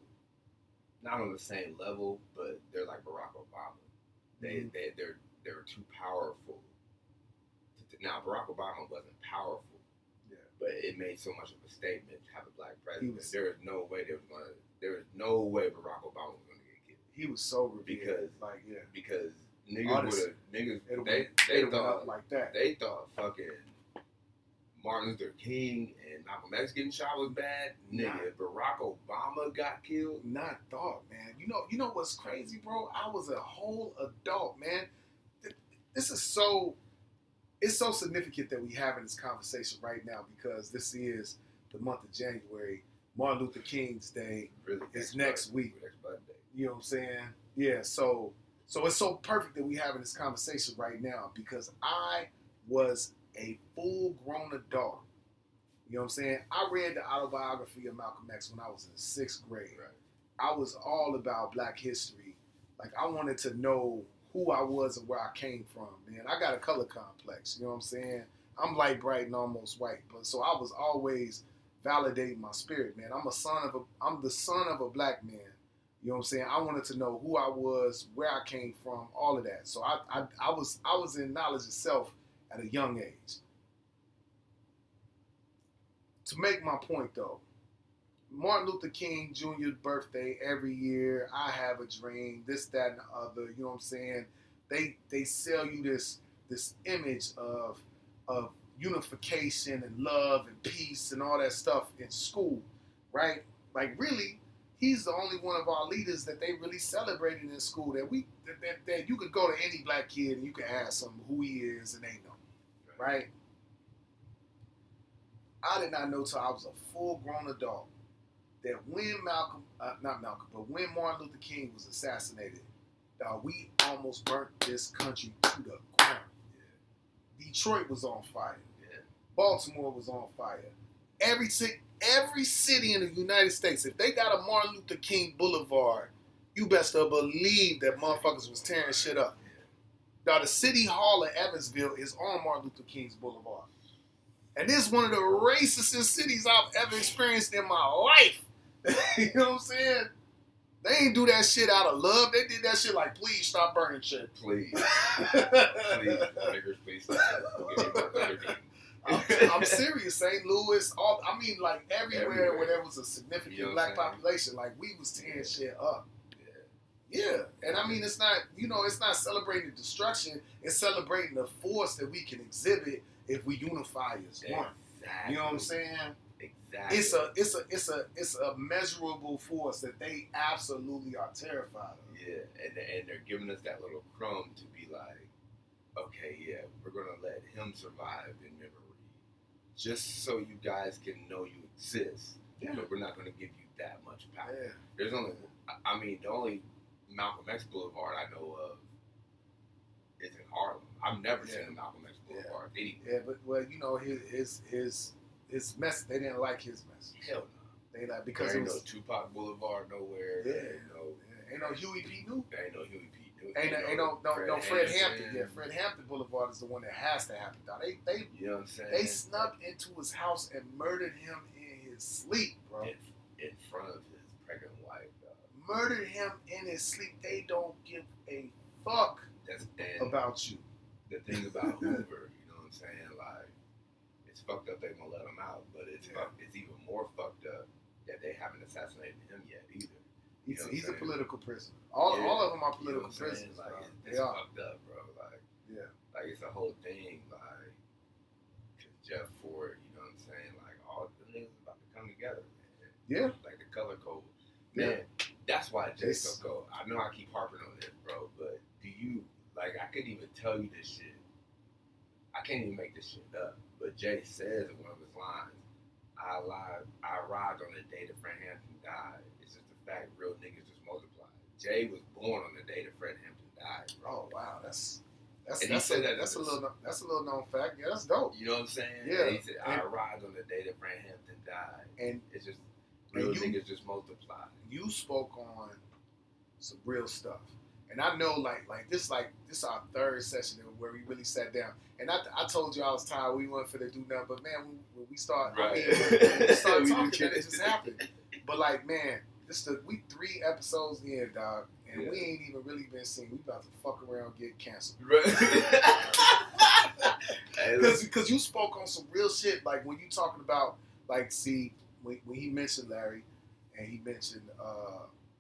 not on the same level, but they're like Barack Obama. They're too powerful. Now, Barack Obama wasn't powerful, but it made so much of a statement to have a black president. There was no way Barack Obama was gonna get killed. He was so revered. Because niggas they thought like that. They thought fucking Martin Luther King and Malcolm X getting shot was bad. Nigga, Barack Obama got killed. Not thought, man. You know what's crazy, bro? I was a whole adult, man. This is so. It's so significant that we having this conversation right now because this is the month of January. Martin Luther King's Day is next week. You know what I'm saying? Yeah. So it's so perfect that we having this conversation right now because I was a full-grown adult. You know what I'm saying? I read the autobiography of Malcolm X when I was in the 6th grade. Right. I was all about Black history. Like, I wanted to know who I was and where I came from, man. I got a color complex, you know what I'm saying? I'm light, bright, and almost white. But so I was always validating my spirit, man. I'm the son of a black man. You know what I'm saying? I wanted to know who I was, where I came from, all of that. So I was in knowledge of self at a young age. To make my point though, Martin Luther King Jr.'s birthday every year, I have a dream, this, that, and the other, you know what I'm saying? They sell you this image of unification and love and peace and all that stuff in school, right? Like really, he's the only one of our leaders that they really celebrated in school that you could go to any black kid and you can ask them who he is and they know, right? I did not know till I was a full-grown adult that when when Martin Luther King was assassinated, we almost burnt this country to the ground. Yeah. Detroit was on fire. Yeah. Baltimore was on fire. Every city in the United States, if they got a Martin Luther King Boulevard, you best to believe that motherfuckers was tearing shit up. Yeah. Now, the City Hall of Evansville is on Martin Luther King's Boulevard. And this is one of the racist cities I've ever experienced in my life. You know what I'm saying? They ain't do that shit out of love. They did that shit like, please stop burning shit. Please. Please stop. I'm serious. St. Louis, like everywhere where there was a significant black population, like we was tearing shit up. Yeah. And I mean, it's not, it's not celebrating destruction. It's celebrating the force that we can exhibit if we unify as one. You know what I'm saying? Exactly. It's a measurable force that they absolutely are terrified of. Yeah, and they're giving us that little crumb to be like, okay, yeah, we're gonna let him survive in memory, just so you guys can know you exist. Yeah. But we're not gonna give you that much power. Yeah. There's only, the only Malcolm X Boulevard I know of is in Harlem. I've never seen a Malcolm X Boulevard anywhere. Yeah, but his mess, they didn't like his message. Hell no. They like because there ain't no Tupac Boulevard nowhere. Yeah. Ain't no Huey P. Newton. There ain't no Huey P. Newton. Ain't no Fred Hampton. Yeah, Fred Hampton Boulevard is the one that has to happen. They you know what I'm saying? They snuck into his house and murdered him in his sleep, bro. In front of his pregnant wife, dog. Murdered him in his sleep. They don't give a fuck about you. The thing about Hoover, you know what I'm saying? Like, it's fucked up they gonna let him out, but it's even more fucked up that they haven't assassinated him yet either. He's a political prisoner. All of them are political prisoners. Like, it's fucked up, bro. Like, like it's a whole thing. Like, cause Jeff Ford, you know what I'm saying? Like, all the niggas about to come together, man. Yeah. Like the color code, man. That's why Jay so cold. I know I keep harping on this, bro, but do you, like, I couldn't even tell you this shit. I can't even make this shit up. But Jay says in one of his lines, I arrived on the day that Fred Hampton died. It's just the fact real niggas just multiplied. Jay was born on the day that Fred Hampton died, bro. Oh, wow. That's a little known fact. Yeah, that's dope. You know what I'm saying? Yeah. He said, I arrived on the day that Fred Hampton died. And it's just real niggas just multiplied. You spoke on some real stuff. And I know, like this our third session where we really sat down. And I told you I was tired. We weren't finna do nothing. But man, when we start, right. when we start talking, it just happened. But like, man, we 3 episodes in, dog, and we ain't even really been seen. We about to fuck around and get canceled. Right. Because you spoke on some real shit. Like when you talking about, like, see, when he mentioned Larry, and he mentioned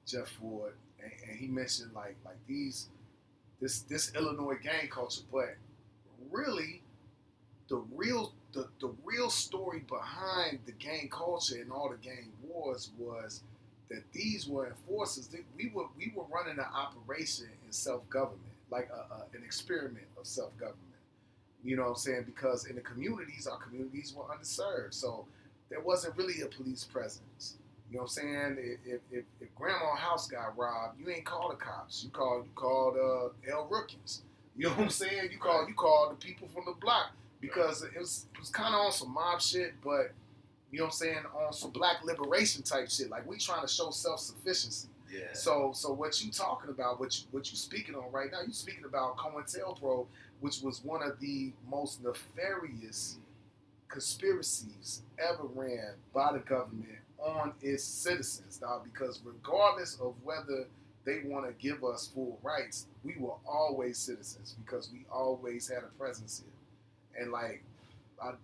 Jeff Ford, and he mentioned like this Illinois gang culture, but really the real story behind the gang culture and all the gang wars was that these were enforcers. We were running an operation in self-government, like an experiment of self-government. You know what I'm saying? Because in the communities, our communities were underserved, so there wasn't really a police presence. You know what I'm saying? If grandma's house got robbed, you ain't call the cops. You called El Rookies. You know what I'm saying? You called the people from the block, because it was kind of on some mob shit, but you know what I'm saying, on some black liberation type shit. Like, we trying to show self-sufficiency. Yeah. So what you talking about? What you speaking on right now? You speaking about COINTELPRO, which was one of the most nefarious conspiracies ever ran by the government on its citizens, dog, because regardless of whether they want to give us full rights, we were always citizens because we always had a presence here. And like,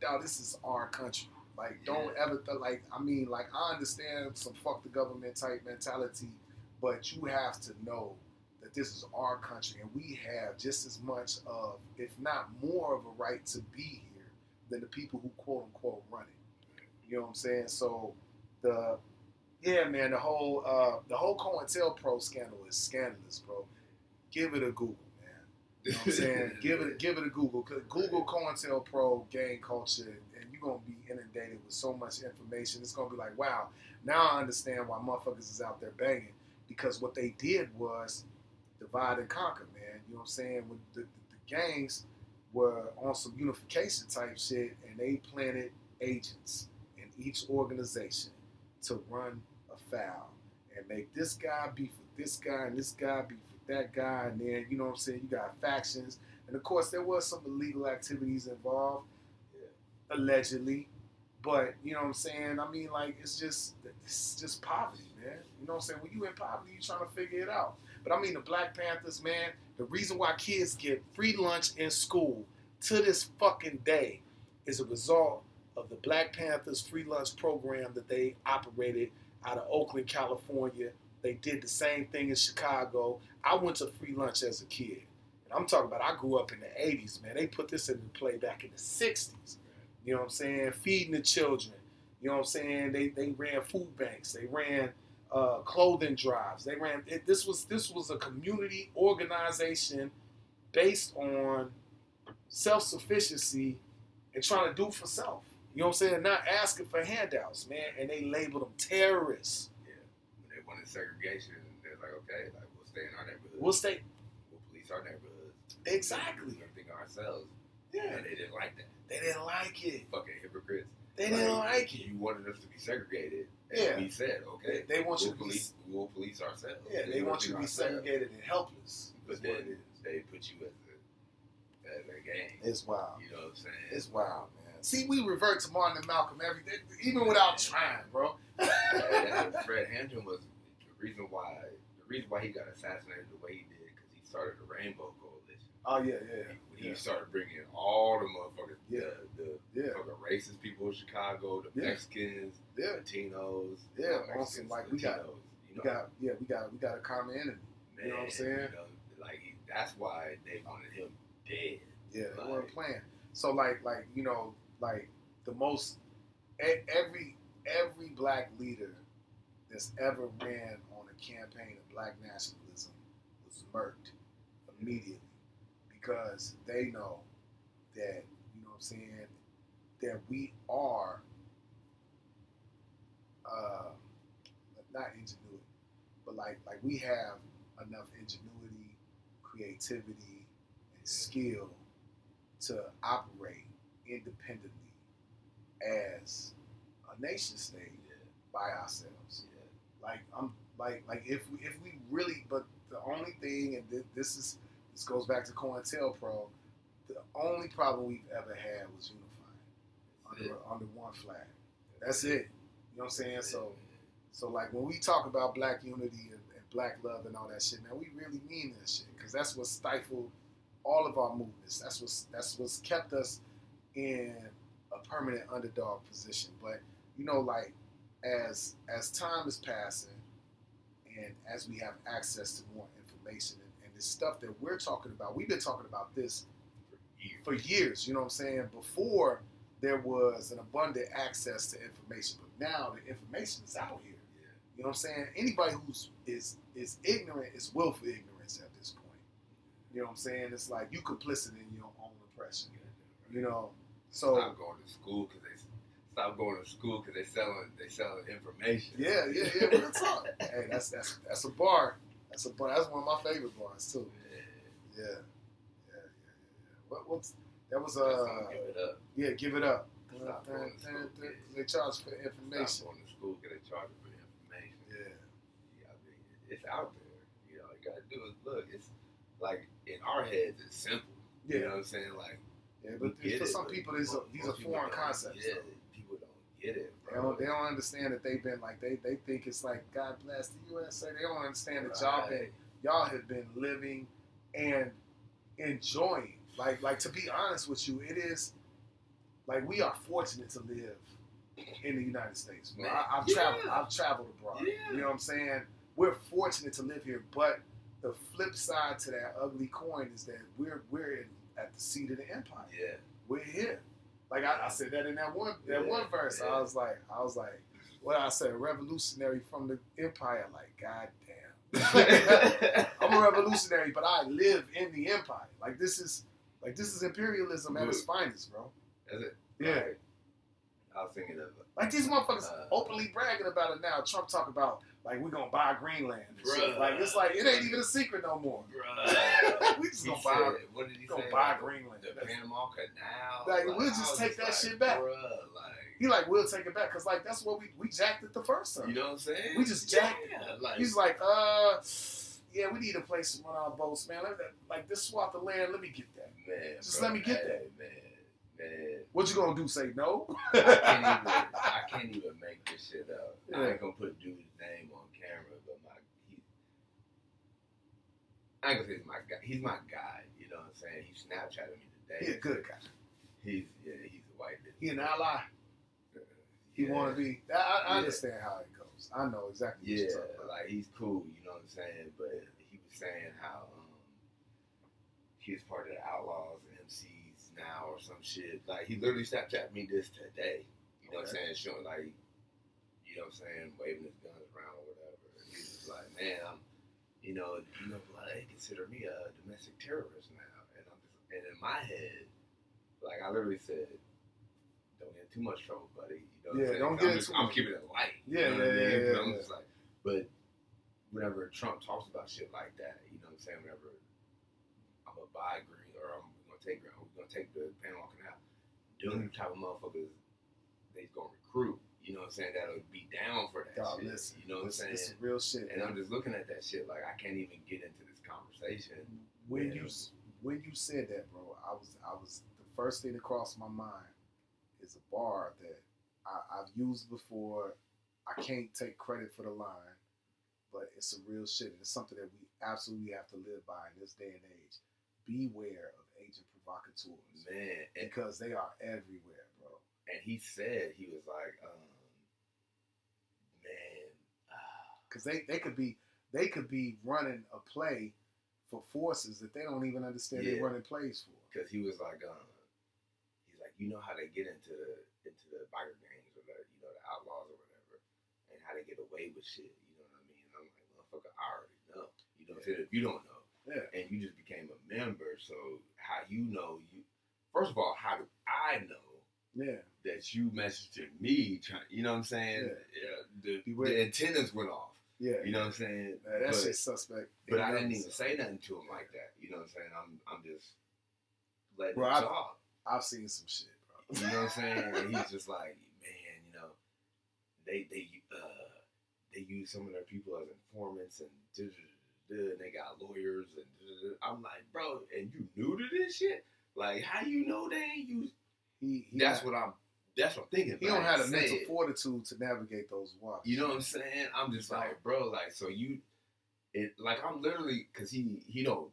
dog, this is our country. Like, don't ever I understand some fuck the government type mentality, but you have to know that this is our country, and we have just as much of, if not more of a right to be here than the people who quote unquote run it. You know what I'm saying? So the whole COINTELPRO scandal is scandalous, bro. Give it a Google, man. You know what I'm saying? give it a Google. Google COINTELPRO gang culture, and you're gonna be inundated with so much information. It's gonna be like, wow, now I understand why motherfuckers is out there banging, because what they did was divide and conquer, man. You know what I'm saying? When the gangs were on some unification type shit, and they planted agents in each organization to run afoul and make this guy beef with this guy and this guy beef with that guy, and then, you know what I'm saying, you got factions, and of course there was some illegal activities involved, allegedly, but you know what I'm saying, I mean, like, it's just poverty, man. You know what I'm saying? When you in poverty, you trying to figure it out. But I mean, the Black Panthers, man, the reason why kids get free lunch in school to this fucking day is a result of the Black Panthers free lunch program that they operated out of Oakland, California. They did the same thing in Chicago. I went to free lunch as a kid. And I'm talking about, I grew up in the 80s, man. They put this into play back in the 60s. You know what I'm saying? Feeding the children. You know what I'm saying? They ran food banks. They ran clothing drives. They ran. This was a community organization based on self-sufficiency and trying to do for self. You know what I'm saying? Not asking for handouts, man. And they labeled them terrorists. Yeah. When they wanted segregation, they're like, okay, like, we'll stay in our neighborhood. We'll police our neighborhoods. Exactly. We'll think of ourselves. Yeah. And they didn't like that. They didn't like it. Fucking hypocrites. They didn't like it. You wanted us to be segregated. And we said, okay. They want you to we'll police ourselves. Yeah, they want you to be segregated and helpless. But then they put you as a gang. It's wild. You know what I'm saying? It's wild, man. See, we revert to Martin and Malcolm every day, even without trying, bro. And Fred Hampton was the reason why he got assassinated the way he did, because he started the Rainbow Coalition. Oh yeah. He started bringing all the motherfuckers, the fucking racist people in Chicago, the Mexicans, Latinos, Mexicans, like we got a common enemy. Man, you know what I'm saying? That's why they wanted him dead. Yeah, they weren't playing. So like the most every black leader that's ever ran on a campaign of black nationalism was murked immediately because they know that, you know what I'm saying, that we are not ingenuity, but like we have enough ingenuity, creativity, and skill to operate independently as a nation state by ourselves. Like I'm like if we really, but the only thing, and this goes back to COINTELPRO, the only problem we've ever had was unifying under one flag. That's it. You know what I'm saying? So like when we talk about black unity and black love and all that shit, man, we really mean that shit because that's what stifled all of our movements. That's what's kept us in a permanent underdog position. But you know, like as time is passing and as we have access to more information and this stuff that we're talking about, we've been talking about this for years. You know what I'm saying? Before there was an abundant access to information, but now the information is out here. You know what I'm saying? Anybody who's is ignorant is willful ignorance at this point. You know what I'm saying? It's like you complicit in your own oppression. You know, so stop going to school because they selling information. Yeah. Real talk. Hey, that's a bar. That's one of my favorite bars too. Yeah. What's that was Give it up. Yeah, give it up. Stop going to school. They charge for information. Stop going to school because they charge for information. Yeah. I mean, it's out there. You know, all you gotta do is look. It's like in our heads, it's simple. Yeah. You know what I'm saying? Like, yeah, but for some people, these are foreign concepts. Yeah, people don't get it, bro. They don't understand that they've been like they think it's like God bless the USA. They don't understand that y'all have been living and enjoying. Like to be honest with you, it is like we are fortunate to live in the United States. Bro. I've traveled abroad. Yeah. You know what I'm saying? We're fortunate to live here, but the flip side to that ugly coin is that we're at the seat of the empire. Yeah. We're here. Like I said that in that one verse. Yeah. I was like, what I said, revolutionary from the empire. Like, God damn. I'm a revolutionary, but I live in the empire. Like this is imperialism at its finest, bro. Is it? Yeah. Right. I was thinking of like these motherfuckers openly bragging about it now. Trump talk about like we're gonna buy Greenland. And shit. Like it's like it ain't even a secret no more. We just gonna buy. What did he gonna say? buy Greenland. The Panama Canal. Like we'll just take that shit back. He like we'll take it back because like that's what we jacked it the first time. You know what I'm saying? We just jacked it. Like, he's like yeah, we need a place to run our boats, man. Like this swath of land, let me get that. Man, just let me get that. Man. What you gonna do? Say no? I can't even make this shit up. Yeah. I ain't gonna put dude's name on camera, but I ain't gonna say he's my guy. You know what I'm saying? He Snapchatted me today. He's a good guy. He's a white dude. He an ally. He want to be. I understand how it goes. I know exactly what you're talking about. Like he's cool. You know what I'm saying? But he was saying how he was part of the Outlaws and MCs now or some shit. Like he literally Snapchatted me this today. You know what I'm saying? Showing like, you know what I'm saying, waving his guns around or whatever. And he was like, man, I'm, like, they consider me a domestic terrorist now. And in my head, like I literally said, don't get in too much trouble, buddy. You know what I'm saying? Don't get into I'm keeping it light. Yeah. I'm just like, but whenever Trump talks about shit like that, you know what I'm saying? Whenever I'm gonna buy green or I'm gonna take the Panama Canal, them type of motherfuckers, they gonna recruit. You know what I'm saying? That'll be down for that shit. Listen, you know what I'm saying? It's real shit. And I'm just looking at that shit like I can't even get into this conversation. When you said that, bro, I was the first thing that crossed my mind is a bar that I've used before. I can't take credit for the line, but it's some real shit. And it's something that we absolutely have to live by in this day and age. Beware of agent provocateurs, man, because they are everywhere, bro. And he said he was like, because they could be running a play for forces that they don't even understand they're running plays for. Because he was like, he's like, you know how they get into the biker gangs or the outlaws or whatever, and how they get away with shit. You know what I mean? And I'm like, motherfucker, I already know. You know what I'm saying? If you don't know, and you just became a member, so how you know you? First of all, how do I know? That you messaged me, you know what I'm saying? The antennas went off. You know what I'm saying? That shit's suspect. But I didn't even say nothing to him like that. You know what I'm saying? I'm just letting him talk. I've seen some shit, bro. You know what I'm saying? And he's just like, man, you know, they use some of their people as informants and they got lawyers and I'm like, bro, and you new to this shit? Like, how do you know they ain't use? That's what I'm thinking. He don't have the mental fortitude to navigate those waters. You know what I'm saying? I'm just like, bro, like, so I'm literally, because he don't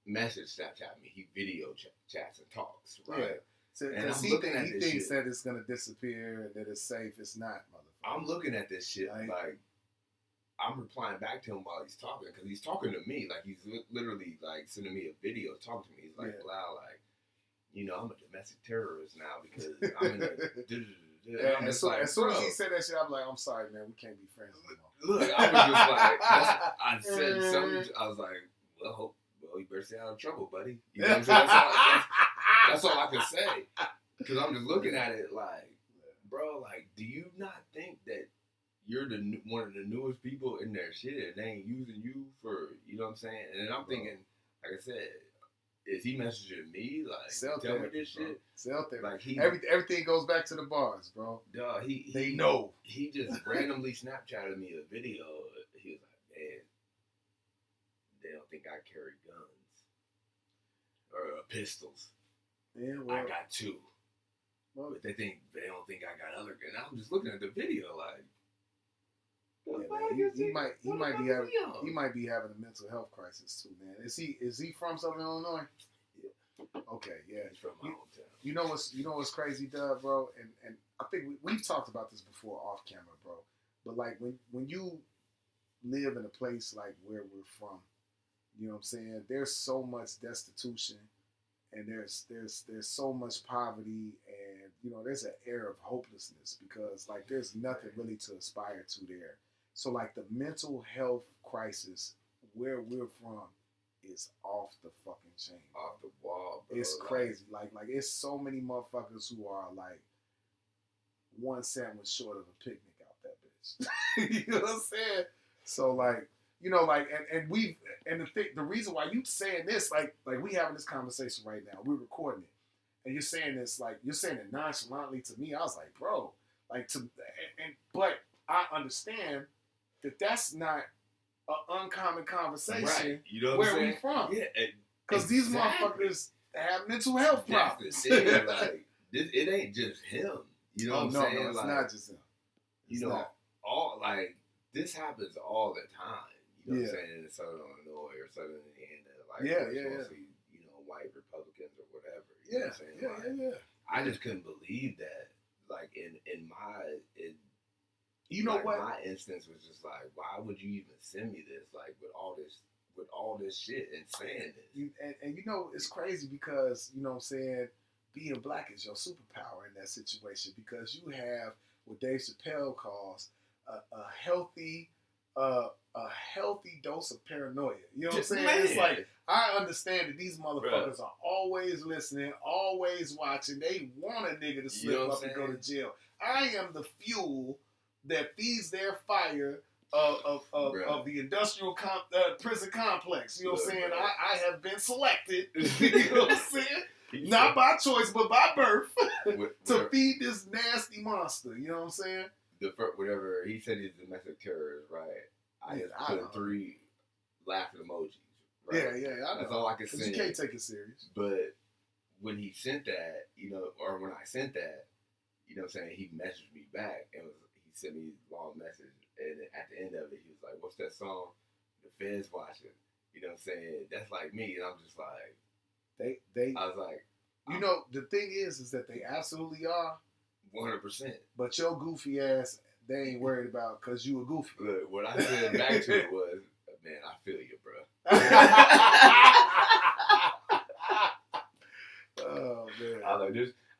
message Snapchat me. He video chats and talks, right? Because he thinks that it's going to disappear, that it's safe. It's not, motherfucker. I'm looking at this shit like, I'm replying back to him while he's talking, because he's talking to me. Like, he's literally, like, sending me a video talking to me. He's like, wow, like, you know, I'm a domestic terrorist now because I'm in a... As soon as he said that shit, I'm like, I'm sorry, man, we can't be friends anymore. Look, I was just like, I said something, I was like, well, you better stay out of trouble, buddy. You know what I'm saying? That's all I can say. Because I'm just looking at it like, bro, like, do you not think that you're one of the newest people in their shit and they ain't using you for, you know what I'm saying? And then I'm thinking, like I said, is he messaging me? Like, tell me this shit? Cell therapy. Like, everything goes back to the bars, bro. Duh, they know. He just randomly Snapchatted me a video. He was like, man, they don't think I carry guns or pistols. Yeah, well, I got two. Well, but they don't think I got other guns. I'm just looking at the video like, he might be having a mental health crisis too, man. Is he from Southern Illinois? Yeah. Okay, yeah. He's from my hometown. You know what's crazy, Dub, bro? And I think we've talked about this before off camera, bro. But like when you live in a place like where we're from, you know what I'm saying? There's so much destitution and there's so much poverty, and you know, there's an air of hopelessness because like there's nothing really to aspire to there. So like the mental health crisis where we're from is off the fucking chain. Off the wall, bro. It's crazy. Like it's so many motherfuckers who are like one sandwich short of a picnic out that bitch. You know what I'm saying? So like, you know, like the reason why you saying this, like we having this conversation right now, we're recording it, and you're saying this, like you're saying it nonchalantly to me. I was like, bro, like but I understand that that's not an uncommon conversation, right. You know where we from. Yeah, because these motherfuckers have mental health problems. Like it ain't just him. You know what I'm saying? No, it's not just him. It's all like this happens all the time. You know what I'm saying? In Southern Illinois or Southern Indiana, like mostly, you know, white Republicans or whatever. You know what I'm saying? I just couldn't believe that. Like in my you know what? My instance was just like, why would you even send me this? Like with all this shit and saying this. And you know, it's crazy because, you know what I'm saying, being black is your superpower in that situation because you have what Dave Chappelle calls a healthy dose of paranoia. You know what I'm saying? Man. It's like, I understand that these motherfuckers are always listening, always watching. They want a nigga to slip up and go to jail. I am the fuel that feeds their fire of the industrial prison complex. You know what I'm saying? I have been selected, you know what I'm saying? Not by choice, but by birth, to feed this nasty monster. You know what I'm saying? Whatever he said, he's a domestic terrorist, right? I just put 3 laughing emojis. Right? Yeah, I know. That's all I can say. You can't take it serious. But when he sent that, you know, or when I sent that, you know what I'm saying, he messaged me back and he sent me a long message, and at the end of it, he was like, "What's that song? The Feds watching." You know what I'm saying? That's like me, and I'm just like, I was like, you know, the thing is that they absolutely are 100%. But your goofy ass, they ain't worried about because you a goofy. Look, what I said back to it was, man, I feel you, bro. Oh man!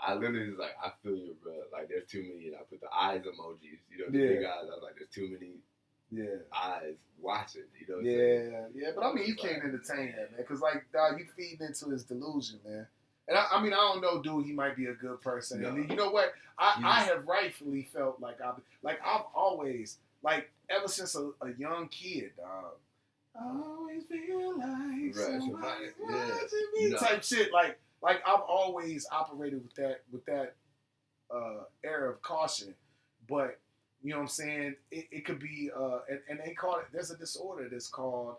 I literally was like, I feel you, bro. Like, there's too many. And I put the eyes emojis. You know, the big eyes. I was like, there's too many eyes watching. mean, you can't entertain that, man, because like, dog, you feeding into his delusion, man. And I mean, I don't know, dude. He might be a good person, No. and you know what? I have rightfully felt like I've always ever since a young kid, dog. I always feel like somebody watching me type shit. Like I've always operated with that air of caution, but you know what I'm saying? It could be and they call it. There's a disorder that's called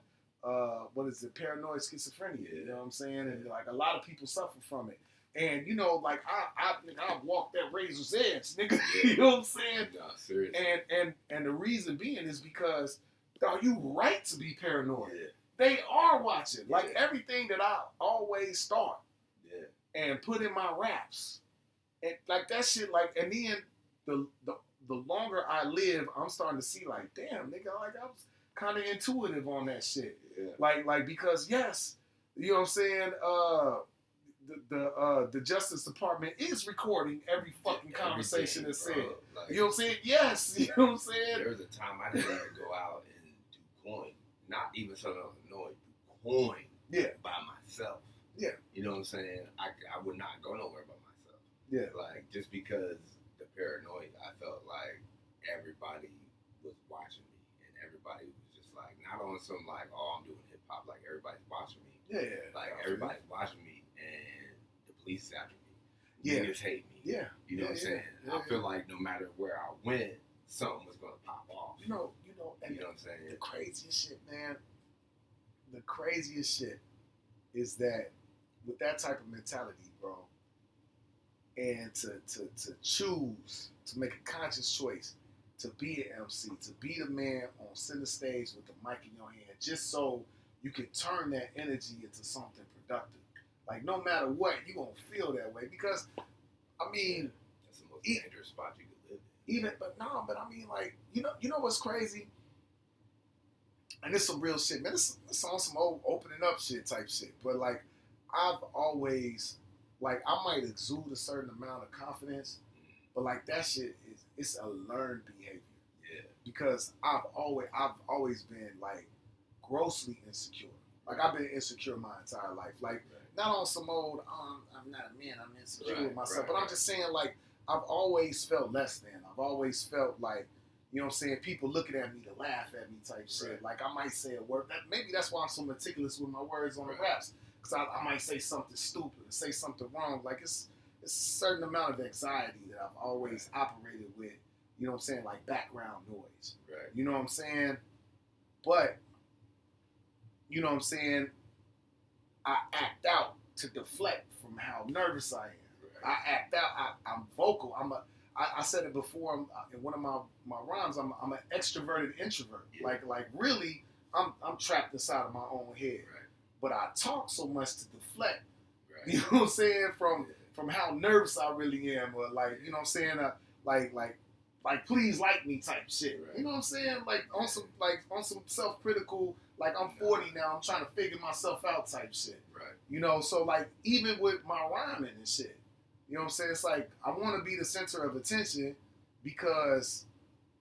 what is it? Paranoid schizophrenia. You know what I'm saying? And like a lot of people suffer from it. And you know, like I walked that razor's edge, nigga. You know what I'm saying? No, seriously. And the reason being is because, dog, you right to be paranoid. Yeah. They are watching. Like everything that I always start and put in my raps. And like that shit, like, and then the longer I live, I'm starting to see like, damn, nigga, like I was kind of intuitive on that shit. Yeah. Like because yes, you know what I'm saying, the Justice Department is recording every fucking conversation that's said. Like, you know what I'm saying? Yes. You know what I'm saying? There was a time I didn't even go out and do coin. Not even something else annoying. Do coin by myself. Yeah. You know what I'm saying? I would not go nowhere by myself. Yeah. Like, just because the paranoia, I felt like everybody was watching me. And everybody was just like, not on some like, oh, I'm doing hip hop. Like, everybody's watching me. Yeah. Like, everybody's watching me. And the police is after me. Yeah. Niggas hate me. Yeah. You know what I'm saying? I feel like no matter where I went, something was going to pop off. You know, and you know what I'm saying? The craziest shit, man. The craziest shit is that with that type of mentality, bro, and to choose to make a conscious choice to be an MC, to be the man on center stage with the mic in your hand, just so you can turn that energy into something productive. Like no matter what, you're gonna feel that way because, I mean, that's the most dangerous spot you could live in. But I mean, like you know what's crazy? And it's some real shit, man. It's on some old opening up shit type shit. But like, I've always, like, I might exude a certain amount of confidence, but like that shit it's a learned behavior. Yeah. Because I've always been like grossly insecure. Like I've been insecure my entire life. Like not on some old I'm not a man, I'm insecure with myself. But I'm just saying like I've always felt less than. I've always felt like, you know what I'm saying, people looking at me to laugh at me type shit. Like I might say a word. Maybe that's why I'm so meticulous with my words on the raps. Because I might say something stupid, say something wrong. Like it's a certain amount of anxiety that I've always operated with, you know what I'm saying, like background noise. Right. You know what I'm saying? But, you know what I'm saying, I act out to deflect from how nervous I am. Right. I act out. I'm vocal. I said it before in one of my rhymes. I'm an extroverted introvert. Yeah. Like really, I'm trapped inside of my own head. Right. But I talk so much to deflect. Right. You know what I'm saying? From how nervous I really am, or like, you know what I'm saying? Like please like me type shit. Right. You know what I'm saying? Like on some self-critical. Like I'm 40 now. I'm trying to figure myself out type shit. Right. You know, so like even with my rhyming and shit. You know what I'm saying? It's like I want to be the center of attention because,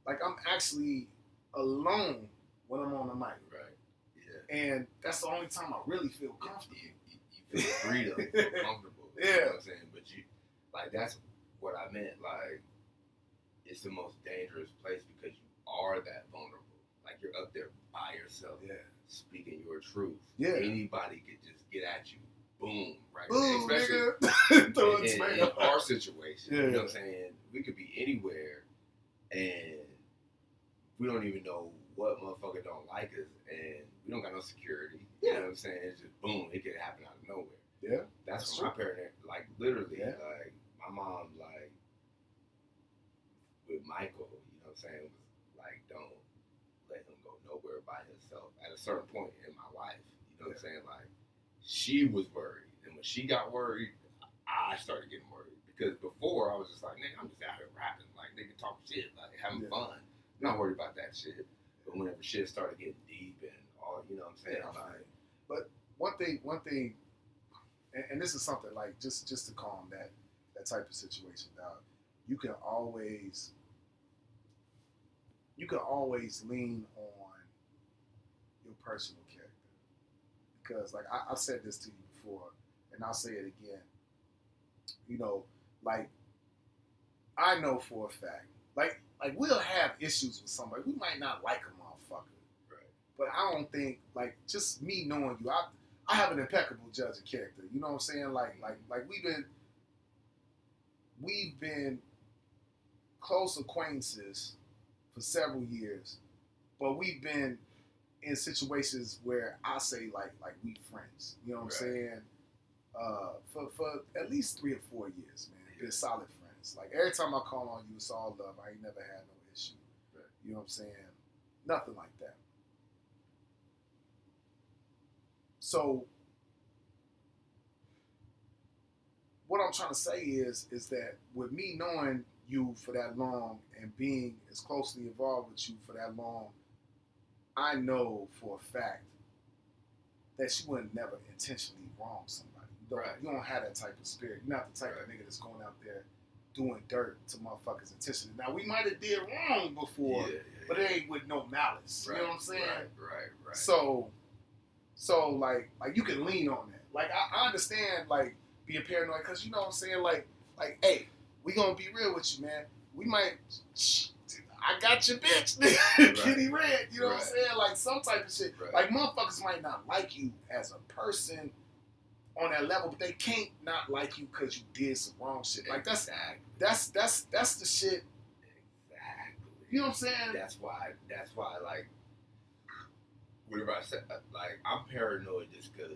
like, I'm actually alone when I'm on the mic. Right. Yeah. And that's the only time I really feel comfortable. You feel freedom, you feel comfortable. Yeah. You know what I'm saying? But you, like, that's what I meant. Like, it's the most dangerous place because you are that vulnerable. Like, you're up there by yourself, speaking your truth. Yeah. Anybody could just get at you. Boom, right? Boom, especially nigga. in our situation, you know what I'm saying? We could be anywhere, and we don't even know what motherfucker don't like us, and we don't got no security. You know what I'm saying? It's just boom, it could happen out of nowhere. Yeah, that's what my parents, like literally, like my mom, like with Michael, you know what I'm saying, was like, don't let him go nowhere by himself. At a certain point in my life, you know what I'm saying, like. She was worried, and when she got worried, I started getting worried because before I was just like, nigga, I'm just out here rapping, like nigga talking shit, like having fun. I'm not worried about that shit. But whenever shit started getting deep and all, you know what I'm saying? I'm like, but one thing, and this is something like just to calm that type of situation down. You can always lean on your personal character. because like I've said this to you before, and I'll say it again. You know, like I know for a fact, like we'll have issues with somebody. We might not like a motherfucker, Right. but I don't think like just me knowing you, I have an impeccable judge of character. You know what I'm saying? Like we've been close acquaintances for several years, but we've been in situations where I say like we friends. You know what I'm saying? For at least 3 or 4 years, man. Been solid friends. Like every time I call on you, it's all love. I ain't never had no issue. Right. You know what I'm saying? Nothing like that. So what I'm trying to say is that with me knowing you for that long and being as closely involved with you for that long, I know for a fact that you would never intentionally wrong somebody. You don't have that type of spirit. You're not the type of nigga that's going out there doing dirt to motherfuckers intentionally. Now, we might have did wrong before, but it ain't with no malice. Right. You know what I'm saying? Right. So like you can lean on that. Like, I understand, like, being paranoid, because you know what I'm saying? Like, hey, we gonna be real with you, man. We might... I got your bitch, Kitty Red. You know what I'm saying? Like some type of shit. Right. Like motherfuckers might not like you as a person on that level, but they can't not like you because you did some wrong shit. Like that's the shit. Exactly. You know what I'm saying? That's why. Like, whatever I said, like I'm paranoid just because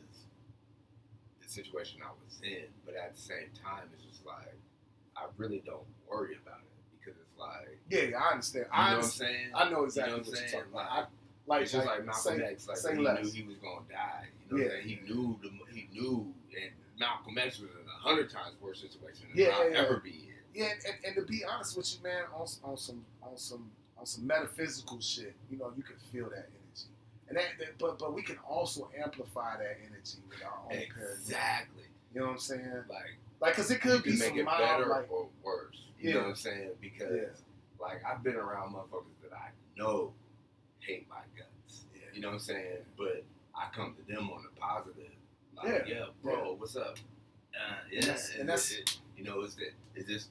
the situation I was in, but at the same time, it's just like I really don't worry about it. Because it's like... Yeah, I understand. You know what I'm saying? I know exactly what you're saying? talking about. Like, it's just like Malcolm X. Like, he knew he was going to die. You know what I'm saying? He knew. And Malcolm X was in 100 times worse situation than I'll ever be in. Yeah, and to be honest with you, man, on some metaphysical shit, you know, you can feel that energy. And but we can also amplify that energy with our own paranoia. Exactly. You know what I'm saying? Like, because it could be make some it mild, better like, or worse. You know what I'm saying? Because, like, I've been around motherfuckers that I know hate my guts. Yeah. You know what I'm saying? But I come to them on the positive. Like, bro, what's up? And that's you know, is this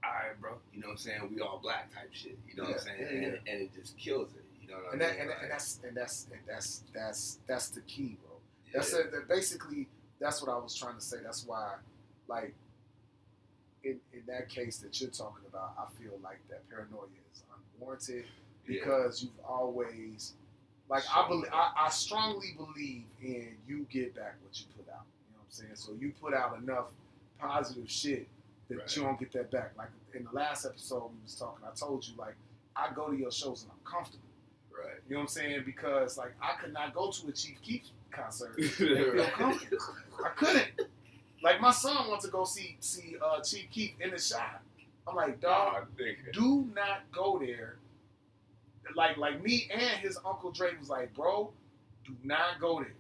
all right, bro? You know what I'm saying? We all black type shit. You know what I'm saying? And it just kills it. You know what I mean? And that's the key, bro. That's basically that's what I was trying to say. That's why, like, in that case that you're talking about, I feel like that paranoia is unwarranted because you've always, like, I strongly believe in you get back what you put out. You know what I'm saying? So you put out enough positive shit that you don't get that back. Like in the last episode we was talking, I told you, like, I go to your shows and I'm comfortable. Right. You know what I'm saying? Because, like, I could not go to a Chief Keef concert and feel comfortable. I couldn't. Like, my son wants to go see Chief Keef in the shop. I'm like, dog, do not go there. Like me and his Uncle Dre was like, bro, do not go there.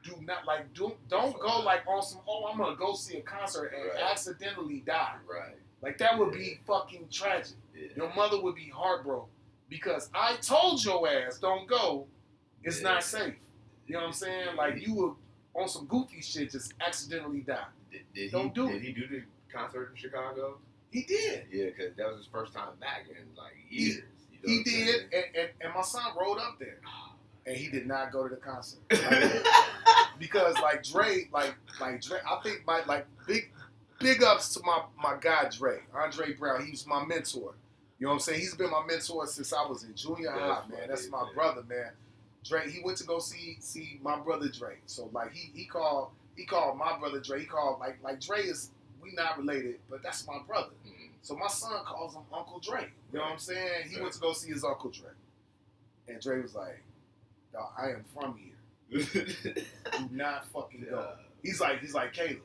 Do not, like, don't go, like, on some, I'm going to go see a concert and accidentally die. Right. Like, that would be fucking tragic. Yeah. Your mother would be heartbroken because I told your ass, don't go. It's not safe. You know what I'm saying? Like, you would, on some goofy shit, just accidentally die. Did he do the concert in Chicago? He did. Yeah, because that was his first time back in, like, years. He did, and my son rode up there. And he did not go to the concert. Because, like, Dre, Dre, I think big ups to my guy Dre, Andre Brown. He was my mentor. You know what I'm saying? He's been my mentor since I was in junior high, man. That's my brother, man. Dre, he went to go see my brother Dre. So, like, he called my brother Dre. He called, like Dre is, we not related, but that's my brother. Mm-hmm. So my son calls him Uncle Dre. You know what I'm saying? He went to go see his Uncle Dre. And Dre was like, dog, I am from here. Do not fucking go. He's like, Caleb,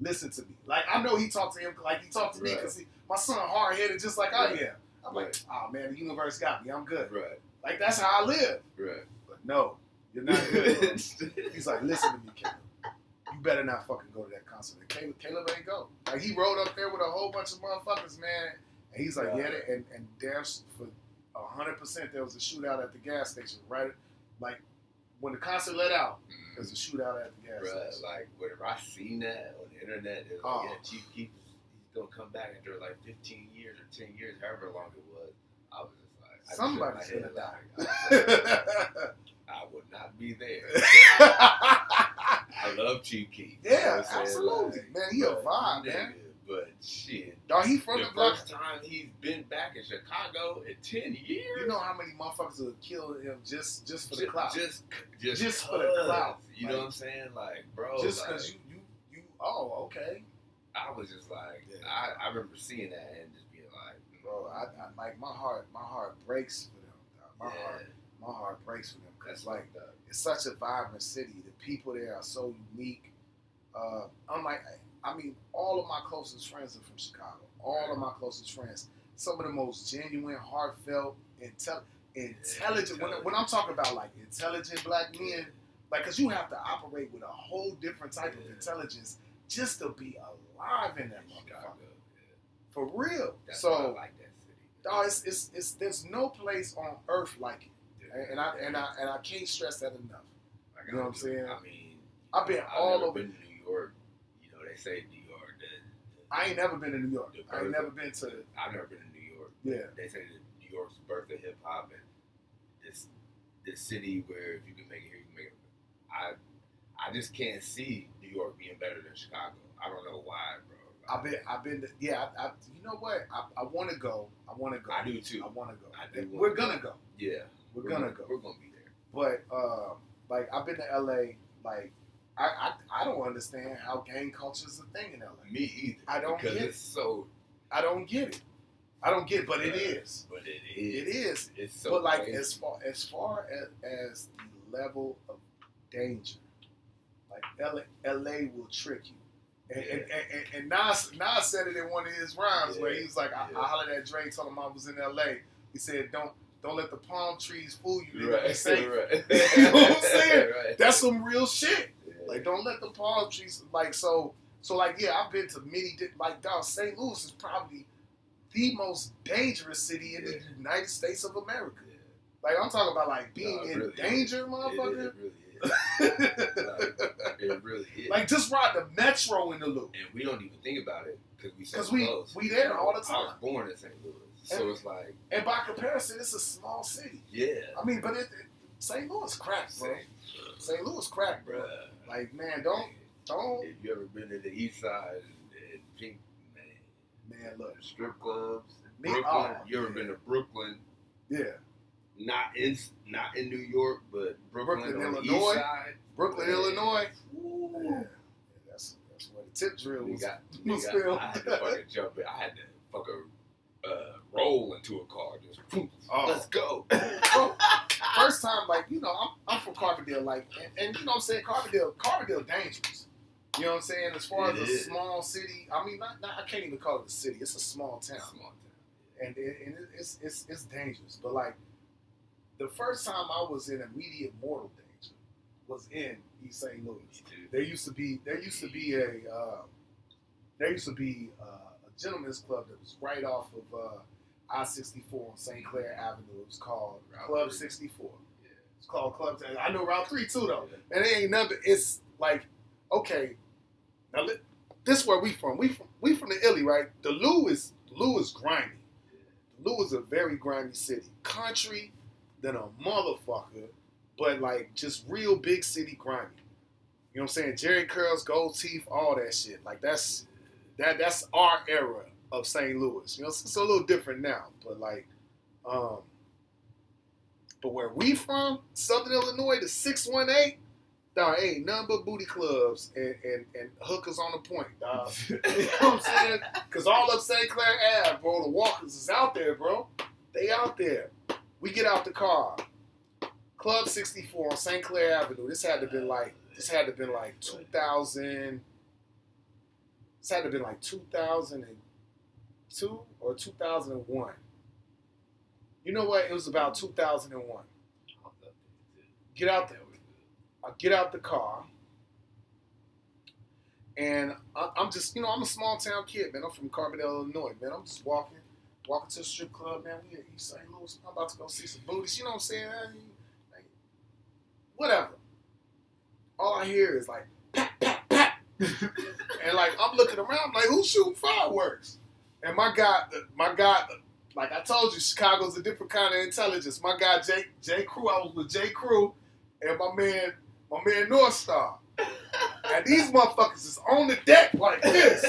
listen to me. Like, I know he talked to him like he talked to me because my son hard-headed just like I am. I'm like, oh, man, the universe got me. I'm good. Right. Like, that's how I live. Right. But no, you're not good. He's like, listen to me, Caleb. You better not fucking go to that concert. And Caleb ain't go. Like, he rode up there with a whole bunch of motherfuckers, man. And he's like, and there's, for 100%, there was a shootout at the gas station, right? Like, when the concert let out, There's a shootout at the gas station. Like whenever I seen that on the internet, it was like, yeah, Chief Keef he's gonna come back after like 15 years or 10 years, however long it was. I was just like, somebody's gonna die. I would not be there. I love Chief Keef. Yeah, absolutely, like, man. He a vibe, man. But shit, dog, he from the first time he's been back in Chicago in 10 years. You know how many motherfuckers would kill him just for the clout? Just for the clout. You know what I'm saying? Like, bro, just because you. Oh, okay. I was just like, I remember seeing that and just being like, bro, I like my heart breaks for them. Dog. My heart breaks for them because like it's such a vibrant city. The people there are so unique. All of my closest friends are from Chicago. All of my closest friends. Some of the most genuine, heartfelt, intelligent. When I'm talking about like intelligent black men, like, because you have to operate with a whole different type of intelligence just to be alive in that motherfucker. For real. That's so why I like that city. Dog, it's there's no place on earth like it, and I can't stress that enough. Like, you know what I'm saying? I mean, I've been all over. Been to New York. You know, they say New York. I ain't never been to New York. I ain't never been to. I've never been to New York. Yeah. They say that New York's birth of hip hop, and this city where if you can make it here, you can make it. I just can't see New York being better than Chicago. I don't know why, bro. I've been. Yeah. You know what? I want to go. I do too. I want to go. We're gonna go. Yeah. We're gonna go. We're gonna be there. But like I've been to LA. Like I don't understand how gang culture is a thing in LA. Me either. I don't get it. It's so. I don't get it. But it is. But it is. It is. It's so. But like crazy. as far as the level of danger, like LA will trick you. And Nas said it in one of his rhymes where he was like, I hollered at Dre, told him I was in LA. He said, Don't let the palm trees fool you. Right. Be safe. Right. You know what I'm saying? Right. That's some real shit. Yeah. Like, don't let the palm trees, like, so like, yeah, I've been to many, like, dog, St. Louis is probably the most dangerous city in the United States of America. Yeah. Like, I'm talking about, like, being in danger, motherfucker. It really is. It really is. Like, just ride the metro in the loop. And we don't even think about it because we so close. We there all the time. I was born in St. Louis. So it's like... And by comparison, it's a small city. Yeah. I mean, but St. Louis crack, bro. St. Louis crack, bro. Like, man, don't... If you ever been to the east side and Pink, man, look. Strip clubs, Brooklyn. You ever been to Brooklyn? Yeah. Not in New York, but Brooklyn on Illinois. The east side. Brooklyn, Illinois. Yeah. That's where the tip drill was. I had to fucking jump in. I had to fucking roll into a car. Just let's go. Bro, first time, like, you know, I'm from Carbondale, like, and you know what I'm saying, Carbondale dangerous. You know what I'm saying? As far as a small city, I mean, not I can't even call it a city. It's a small town. And it's dangerous. But like, the first time I was in immediate mortal danger was in East St. Louis. There used to be a gentleman's club that was right off of I-64 on St. Clair Avenue. It was called Club 64. Yeah. It's called Club. I know Route 3 too though. Yeah. And it ain't nothing. It's like, okay, now this is where we from. We from the Illy, right? The Lou is grimy. The Lou is a very grimy city. Country than a motherfucker, but like just real big city grimy. You know what I'm saying? Jerry curls, gold teeth, all that shit. Like that's our era of St. Louis. You know, it's a little different now, but like, but where we from, Southern Illinois, the 618, dog, ain't nothing but booty clubs and hookers on the point, dog. You know what I'm saying? Because all up St. Clair Ave, bro, the walkers is out there, bro. They out there. We get out the car. Club 64 on St. Clair Avenue. This had to been like 2000. This had to been like 2002 or 2001. You know what? It was about 2001. Get out there. I get out the car, and I'm just, you know, I'm a small town kid, man. I'm from Carbondale, Illinois, man. I'm just walking to a strip club, man. We at East St. Louis. I'm about to go see some booties. You know what I'm saying? Like, whatever. all I hear is like, pat, pat, pat. And like, I'm looking around, like, who's shooting fireworks? And my guy, like I told you, Chicago's a different kind of intelligence. My guy, J. Crew, I was with J. Crew, and my man North Star. And these motherfuckers is on the deck like this.